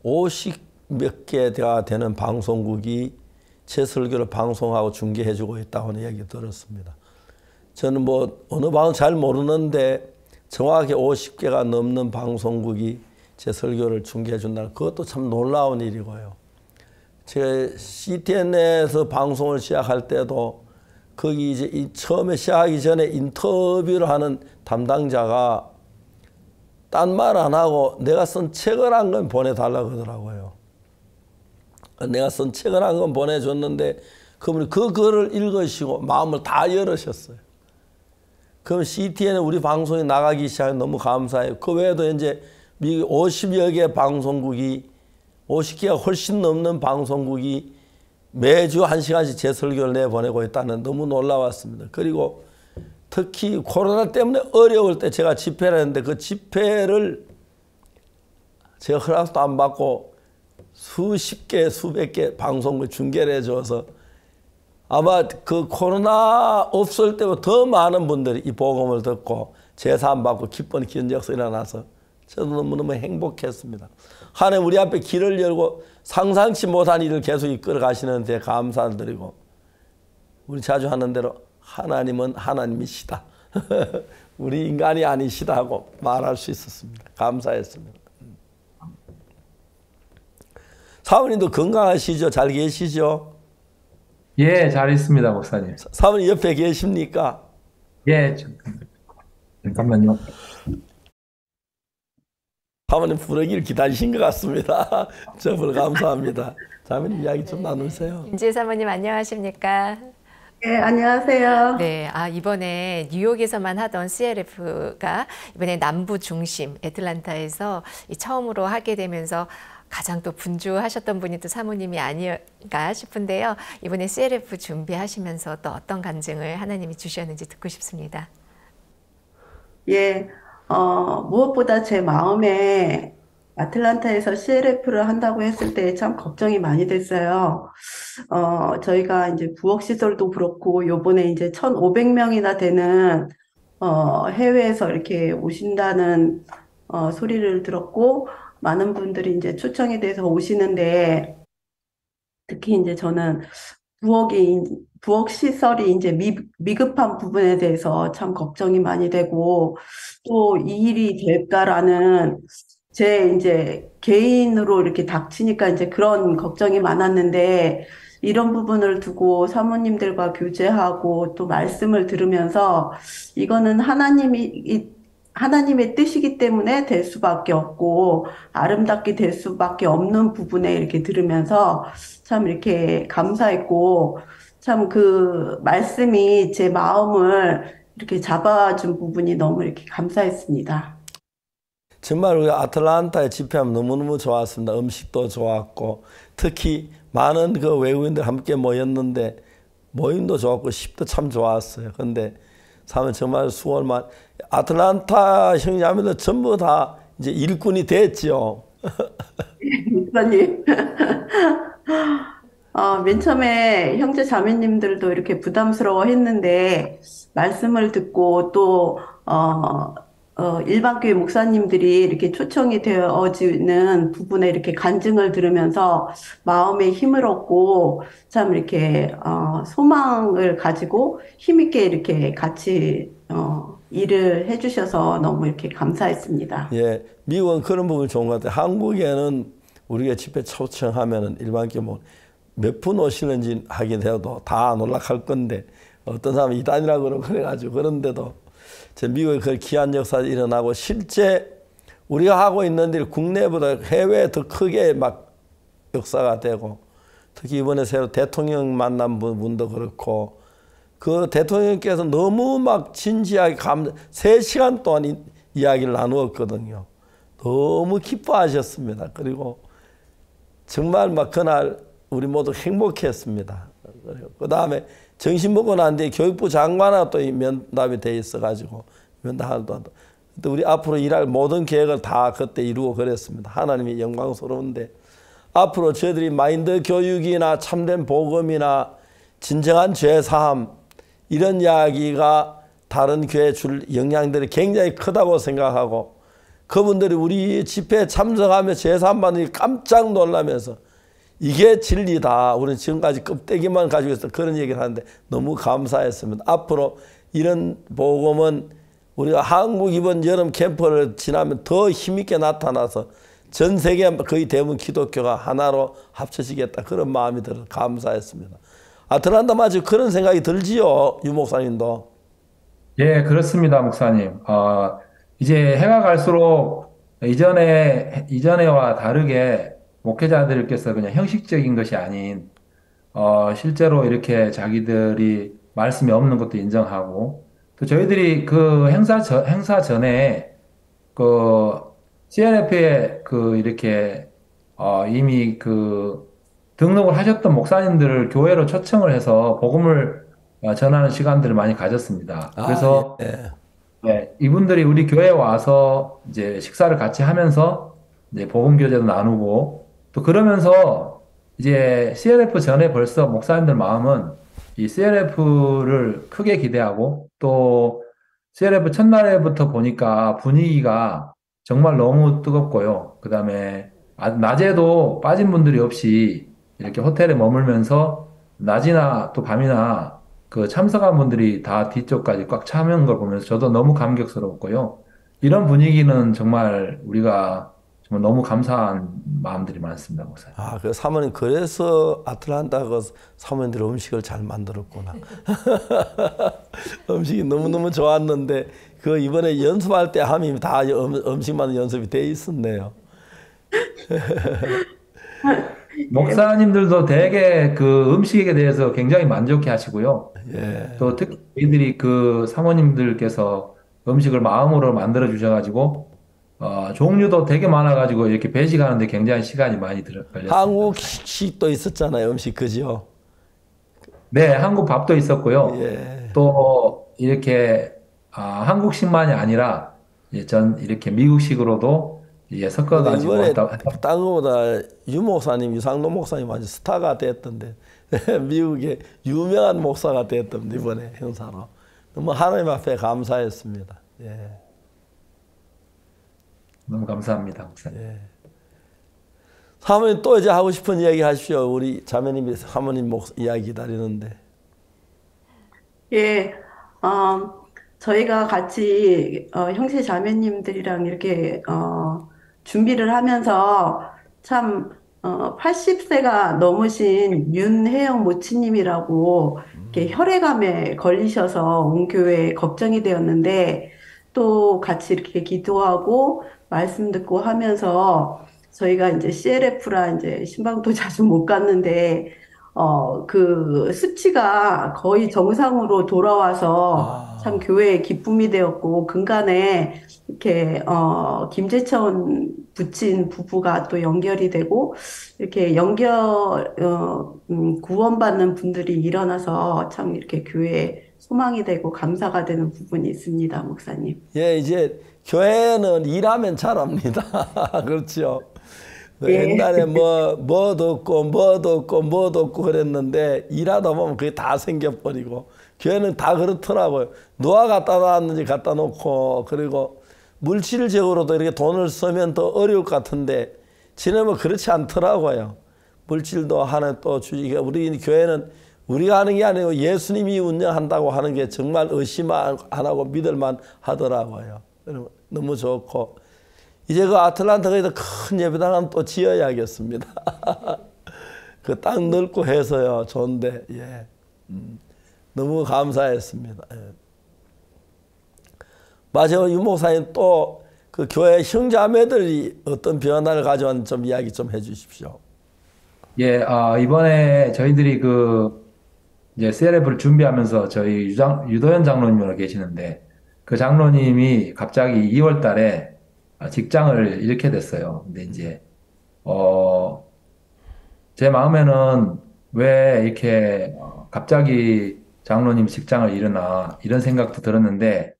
50몇 개가 되는 방송국이 제 설교를 방송하고 중계해주고 있다고 얘기 들었습니다. 저는 뭐 어느 방송 잘 모르는데 정확하게 50개가 넘는 방송국이 제 설교를 중계해준다는 그것도 참 놀라운 일이고요. 제가 CTN에서 방송을 시작할 때도 거기 이제 처음에 시작하기 전에 인터뷰를 하는 담당자가 딴 말 안 하고 내가 쓴 책을 한 건 보내달라고 하더라고요. 내가 쓴 책을 한 건 보내줬는데 그분이 그 글을 읽으시고 마음을 다 열으셨어요. 그럼 CTN에 우리 방송이 나가기 시작해 너무 감사해요. 그 외에도 이제 미국 50여 개 방송국이 50개가 훨씬 넘는 방송국이 매주 1시간씩 제 설교를 내보내고 있다는 너무 놀라웠습니다. 그리고 특히 코로나 때문에 어려울 때 제가 집회를 했는데 그 집회를 제가 허락도 안 받고 수십 개, 수백 개 방송국 중계를 해줘서 아마 그 코로나 없을 때보다 더 많은 분들이 이 복음을 듣고 제사 안 받고 기쁜 기적이 일어나서 저도 너무너무 행복했습니다. 하나님 우리 앞에 길을 열고 상상치 못한 일을 계속 이끌어 가시는 데 감사를 드리고 우리 자주 하는 대로 하나님은 하나님이시다. 우리 인간이 아니시다 하고 말할 수 있었습니다. 감사했습니다. 사모님도 건강하시죠? 잘 계시죠? 예, 잘 있습니다, 목사님. 사모님 옆에 계십니까? 예, 잠깐만요. 사모님 부르기를 기다리신 것 같습니다. 정말 감사합니다. 자매님 이야기 좀 나누세요. 인재 사모님 안녕하십니까? 네, 안녕하세요. 네, 이번에 뉴욕에서만 하던 CLF가 이번에 남부 중심 애틀란타에서 처음으로 하게 되면서 가장 또 분주하셨던 분이 또 사모님이 아닐까 싶은데요. 이번에 CLF 준비하시면서 또 어떤 간증을 하나님이 주셨는지 듣고 싶습니다. 예, 무엇보다 제 마음에 아틀란타에서 CLF를 한다고 했을 때 참 걱정이 많이 됐어요. 저희가 이제 부엌시설도 그렇고 요번에 이제 1,500명이나 되는 해외에서 이렇게 오신다는 소리를 들었고 많은 분들이 이제 초청이 돼서 오시는데 특히 이제 저는 부엌 시설이 이제 미급한 부분에 대해서 참 걱정이 많이 되고 또 이 일이 될까라는 제 이제 개인으로 이렇게 닥치니까 이제 그런 걱정이 많았는데 이런 부분을 두고 사모님들과 교제하고 또 말씀을 들으면서 이거는 하나님의 뜻이기 때문에 될 수밖에 없고 아름답게 될 수밖에 없는 부분에 이렇게 들으면서 참 이렇게 감사했고 참 그 말씀이 제 마음을 이렇게 잡아준 부분이 너무 이렇게 감사했습니다. 정말 우리 아틀란타에 집회하면 너무너무 좋았습니다. 음식도 좋았고 특히 많은 그 외국인들 함께 모였는데 모임도 좋았고 집도 참 좋았어요. 그런데 정말 수월만 아틀란타 형제자매들 전부 다 이제 일꾼이 됐죠. 목사님. 맨 처음에 형제 자매님들도 이렇게 부담스러워 했는데 말씀을 듣고 또 일반 교회 목사님들이 이렇게 초청이 되어지는 부분에 이렇게 간증을 들으면서 마음에 힘을 얻고 참 이렇게 소망을 가지고 힘있게 이렇게 같이 일을 해주셔서 너무 이렇게 감사했습니다. 예, 미국은 그런 부분이 좋은 것 같아요. 한국에는 우리가 집회 초청하면은 일반 교회 몇 분 오시는지 하게 되어도 다 놀락할 건데 어떤 사람은 이단이라고 그러고 그래가지고 그런데도 미국에 그 귀한 역사가 일어나고 실제 우리가 하고 있는 일 국내보다 해외에 더 크게 막 역사가 되고 특히 이번에 새로 대통령 만난 분도 그렇고 그 대통령께서 너무 막 진지하게 3시간 동안 이야기를 나누었거든요. 너무 기뻐하셨습니다. 그리고 정말 막 그날 우리 모두 행복했습니다. 그 다음에 정신 먹고 난 뒤에 교육부 장관하고 또 면담이 돼 있어가지고 면담도 또 우리 앞으로 일할 모든 계획을 다 그때 이루고 그랬습니다. 하나님이 영광스러운데 앞으로 저희들이 마인드 교육이나 참된 복음이나 진정한 죄사함 이런 이야기가 다른 교회에 줄 영향들이 굉장히 크다고 생각하고 그분들이 우리 집회에 참석하며 죄사함 받으니 깜짝 놀라면서 이게 진리다. 우리는 지금까지 껍데기만 가지고 있어 그런 얘기를 하는데 너무 감사했습니다. 앞으로 이런 복음은 우리가 한국 이번 여름 캠프를 지나면 더 힘있게 나타나서 전 세계 거의 대부분 기독교가 하나로 합쳐지겠다. 그런 마음이 들어 감사했습니다. 아틀란타 마치 그런 생각이 들지요, 유 목사님도. 예, 그렇습니다, 목사님. 이제 해가 갈수록 이전에와 다르게 목회자들께서 그냥 형식적인 것이 아닌 실제로 이렇게 자기들이 말씀이 없는 것도 인정하고, 또 저희들이 그 행사 전에 그 CLF에 그 이렇게 이미 그 등록을 하셨던 목사님들을 교회로 초청을 해서 복음을 전하는 시간들을 많이 가졌습니다. 그래서 네, 이분들이 우리 교회에 와서 이제 식사를 같이 하면서 이제 복음 교제도 나누고, 또 그러면서 이제 CLF 전에 벌써 목사님들 마음은 이 CLF를 크게 기대하고, 또 CLF 첫날에부터 보니까 분위기가 정말 너무 뜨겁고요. 그 다음에 낮에도 빠진 분들이 없이 이렇게 호텔에 머물면서 낮이나 또 밤이나 그 참석한 분들이 다 뒤쪽까지 꽉 차는 걸 보면서 저도 너무 감격스러웠고요. 이런 분위기는 정말 우리가 정말 너무 감사한 마음들이 많습니다, 목사님. 그 사모님 그래서 아틀란타 그 사모님들이 음식을 잘 만들었구나. 음식이 너무너무 좋았는데 그 이번에 연습할 때 하면 다 음식만 연습이 돼 있었네요. 목사님들도 되게 그 음식에 대해서 굉장히 만족해 하시고요. 또 특히 저희들이 그 사모님들께서 음식을 마음으로 만들어 주셔가지고 종류도 되게 많아가지고 이렇게 배식하는데 굉장히 시간이 많이 걸렸습니다. 한국식도 있었잖아요, 음식, 그죠? 네, 한국 밥도 있었고요. 또 이렇게 한국식만이 아니라 이렇게 미국식으로도 섞어가지고 이번에 딴 거보다 유상노 목사님 아주 스타가 됐던데 미국의 유명한 목사가 됐던데 이번에 행사로 너무 하나님 앞에 감사했습니다. 너무 감사합니다, 목사님. 사모님 또 이제 하고 싶은 이야기 하십시오. 우리 자매님이 사모님 이야기 기다리는데. 저희가 같이 형제 자매님들이랑 이렇게 준비를 하면서 참 80세가 넘으신 윤혜영 모치님이라고 이렇게 혈액암에 걸리셔서 온 교회에 걱정이 되었는데, 또 같이 이렇게 기도하고 말씀 듣고 하면서 저희가 이제 CLF라 이제 신방도 자주 못 갔는데 그 수치가 거의 정상으로 돌아와서 참 교회에 기쁨이 되었고, 근간에 이렇게 김재천 부친 부부가 또 연결이 되고 이렇게 구원받는 분들이 일어나서 참 이렇게 교회에 소망이 되고 감사가 되는 부분이 있습니다, 목사님. 이제 교회는 일하면 잘합니다. 그렇죠. 옛날에 뭐도 없고 그랬는데 일하다 보면 그게 다 생겨버리고, 교회는 다 그렇더라고요. 누가 갖다 놨는지 갖다 놓고, 그리고 물질적으로도 이렇게 돈을 쓰면 더 어려울 것 같은데 지금은 그렇지 않더라고요. 물질도 하나 또 주지. 우리 교회는 우리가 하는 게 아니고 예수님이 운영한다고 하는 게 정말 의심 안 하고 믿을만 하더라고요. 너무 좋고, 이제 그 아틀란타에서 큰 예배당은 또 지어야겠습니다. 그 땅 넓고 해서요, 좋은데, 너무 감사했습니다. 마지막으로 유 목사님 또 그 교회 형제자매들이 어떤 변화를 가져왔는지 좀 이야기 좀 해주십시오. 이번에 저희들이 이제 CLF를 준비하면서 저희 유도현 장로님으로 계시는데, 그 장로님이 갑자기 2월 달에 직장을 잃게 됐어요. 근데 이제, 제 마음에는 왜 이렇게 갑자기 장로님 직장을 잃으나, 이런 생각도 들었는데,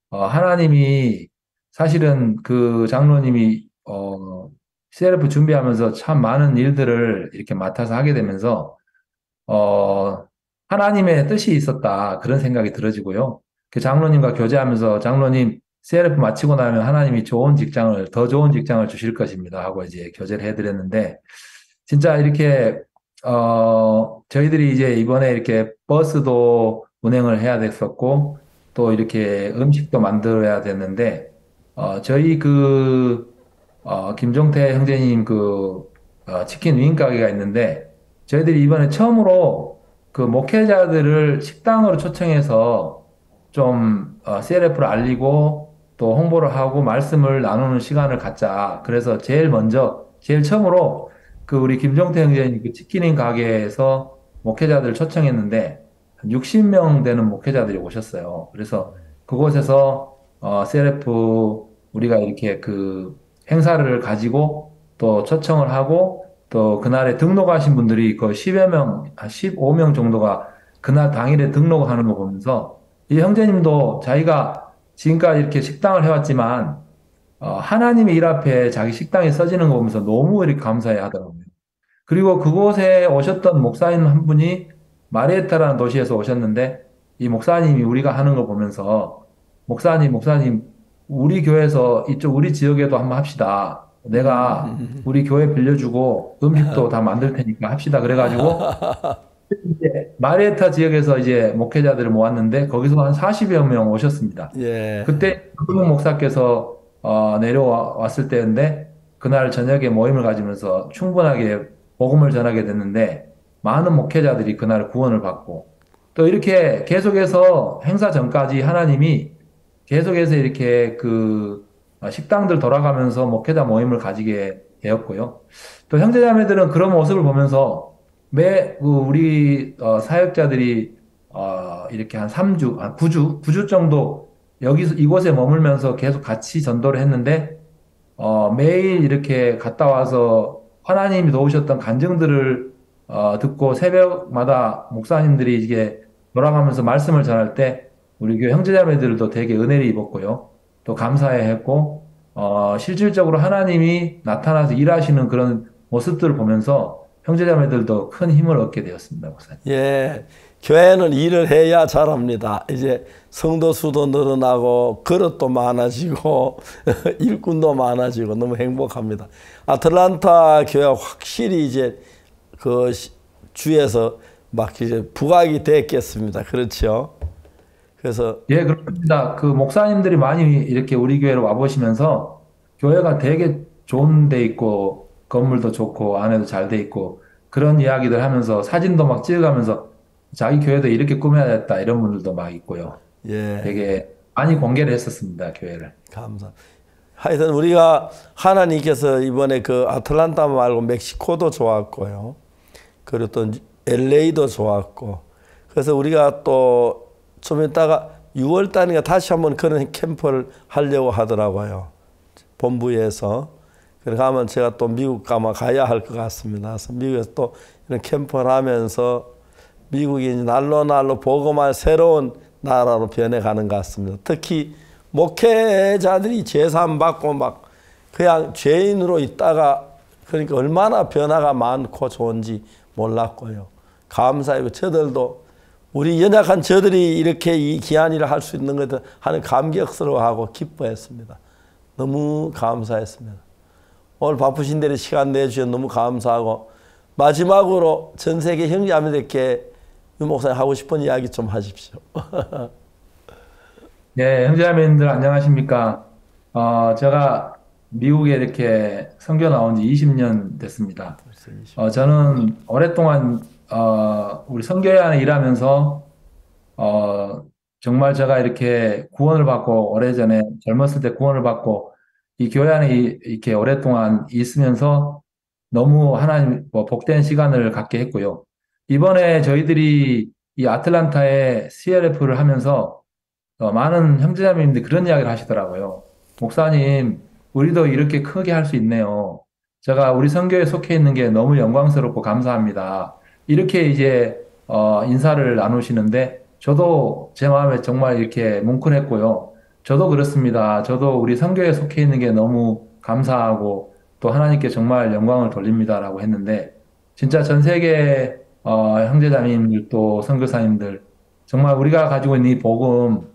하나님이 사실은 그 장로님이, CLF 준비하면서 참 많은 일들을 이렇게 맡아서 하게 되면서, 하나님의 뜻이 있었다, 그런 생각이 들어지고요. 그 장로님과 교제하면서 장로님 CLF 마치고 나면 하나님이 더 좋은 직장을 주실 것입니다 하고 이제 교제를 해드렸는데, 진짜 이렇게 저희들이 이제 이번에 이렇게 버스도 운행을 해야 됐었고, 또 이렇게 음식도 만들어야 됐는데, 저희 김종태 형제님 치킨 위인 가게가 있는데, 저희들이 이번에 처음으로 그 목회자들을 식당으로 초청해서 좀 CLF를 알리고 또 홍보를 하고 말씀을 나누는 시간을 갖자. 그래서 제일 처음으로 우리 김종태 형제님 치킨인 가게에서 목회자들을 초청했는데 60명 되는 목회자들이 오셨어요. 그래서 그곳에서 CLF 우리가 이렇게 그 행사를 가지고 또 초청을 하고 또 그날에 등록하신 분들이 거의 10여 명, 15명 정도가 그날 당일에 등록하는 거 보면서 이 형제님도 자기가 지금까지 이렇게 식당을 해왔지만 하나님의 일 앞에 자기 식당이 써지는 거 보면서 너무 이렇게 감사해 하더라고요. 그리고 그곳에 오셨던 목사님 한 분이 마리에타라는 도시에서 오셨는데 이 목사님이 우리가 하는 거 보면서 목사님 우리 교회에서 이쪽 우리 지역에도 한번 합시다. 내가 우리 교회 빌려주고 음식도 다 만들 테니까 합시다. 그래가지고 이제 마리에타 지역에서 이제 목회자들을 모았는데 거기서 한 40여 명 오셨습니다. 예. 그때 박근홍 목사께서 내려왔을 때인데 그날 저녁에 모임을 가지면서 충분하게 복음을 전하게 됐는데 많은 목회자들이 그날 구원을 받고 또 이렇게 계속해서 행사 전까지 하나님이 계속해서 이렇게 그 식당들 돌아가면서 목회자 모임을 가지게 되었고요. 또 형제자매들은 그런 모습을 보면서 우리 사역자들이 이렇게 한 3주, 9주 정도 이곳에 머물면서 계속 같이 전도를 했는데 매일 이렇게 갔다 와서 하나님이 도우셨던 간증들을 듣고 새벽마다 목사님들이 이게 돌아가면서 말씀을 전할 때 우리 교회 형제자매들도 되게 은혜를 입었고요. 또 감사해 했고 실질적으로 하나님이 나타나서 일하시는 그런 모습들을 보면서 형제자매들도 큰 힘을 얻게 되었습니다, 목사님. 예, 교회는 일을 해야 잘합니다. 이제 성도 수도 늘어나고 그릇도 많아지고 일꾼도 많아지고 너무 행복합니다. 아틀란타 교회가 확실히 이제 그 주에서 막 이제 부각이 됐겠습니다. 그렇죠? 그래서 예, 그렇습니다. 그 목사님들이 많이 이렇게 우리 교회로 와보시면서 교회가 되게 좋은 데 있고 건물도 좋고 안에도 잘 돼 있고 그런 이야기들 하면서 사진도 막 찍어가면서 자기 교회도 이렇게 꾸며야겠다 이런 분들도 막 있고요. 예. 되게 많이 공개를 했었습니다, 교회를. 감사합니다. 하여튼 우리가 하나님께서 이번에 그 아틀란타 말고 멕시코도 좋았고요. 그리고 또 LA도 좋았고. 그래서 우리가 또 좀 있다가 6월 달인가 다시 한번 그런 캠프를 하려고 하더라고요. 본부에서. 그래 가면 제가 또 미국 가야 할 것 같습니다. 그래서 미국에서 또 이런 캠프를 하면서 미국이 날로 복음할 새로운 나라로 변해가는 것 같습니다. 특히 목회자들이 제삼 받고 막 그냥 죄인으로 있다가 그러니까 얼마나 변화가 많고 좋은지 몰랐고요. 감사하고 저들도 우리 연약한 저들이 이렇게 이 귀한 일을 할 수 있는 것을 하는 감격스러워하고 기뻐했습니다. 너무 감사했습니다. 오늘 바쁘신 대로 시간 내주셔서 너무 감사하고 마지막으로 전 세계 형제자매들께 유 목사님 하고 싶은 이야기 좀 하십시오. 네, 형제자매님들 안녕하십니까? 제가 미국에 이렇게 선교 나온 지 20년 됐습니다. 저는 오랫동안 우리 선교회 안에 일하면서 정말 제가 이렇게 구원을 받고 오래전에 젊었을 때 구원을 받고 이 교회 안에 이렇게 오랫동안 있으면서 너무 하나님 복된 시간을 갖게 했고요. 이번에 저희들이 이 아틀란타에 CLF를 하면서 많은 형제자매님들이 그런 이야기를 하시더라고요. 목사님, 우리도 이렇게 크게 할 수 있네요. 제가 우리 선교에 속해 있는 게 너무 영광스럽고 감사합니다. 이렇게 이제 인사를 나누시는데 저도 제 마음에 정말 이렇게 뭉클했고요. 저도 그렇습니다. 저도 우리 선교에 속해 있는 게 너무 감사하고 또 하나님께 정말 영광을 돌립니다라고 했는데 진짜 전 세계 형제자매님들 또 선교사님들 정말 우리가 가지고 있는 이 복음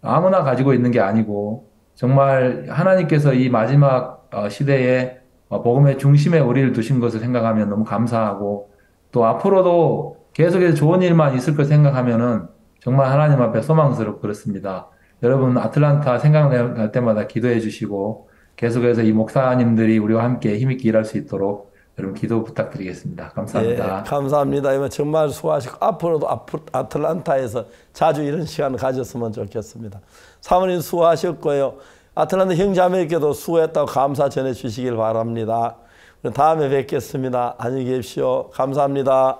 아무나 가지고 있는 게 아니고 정말 하나님께서 이 마지막 시대에 복음의 중심에 우리를 두신 것을 생각하면 너무 감사하고 또 앞으로도 계속해서 좋은 일만 있을 걸 생각하면은 정말 하나님 앞에 소망스럽고 그렇습니다. 여러분 아틀란타 생각날 때마다 기도해 주시고 계속해서 이 목사님들이 우리와 함께 힘있게 일할 수 있도록 여러분 기도 부탁드리겠습니다. 감사합니다. 예, 감사합니다. 정말 수고하시고 앞으로도 아틀란타에서 자주 이런 시간을 가졌으면 좋겠습니다. 사모님 수고하셨고요. 아틀란타 형제자매께도 수고했다고 감사 전해 주시길 바랍니다. 다음에 뵙겠습니다. 안녕히 계십시오. 감사합니다.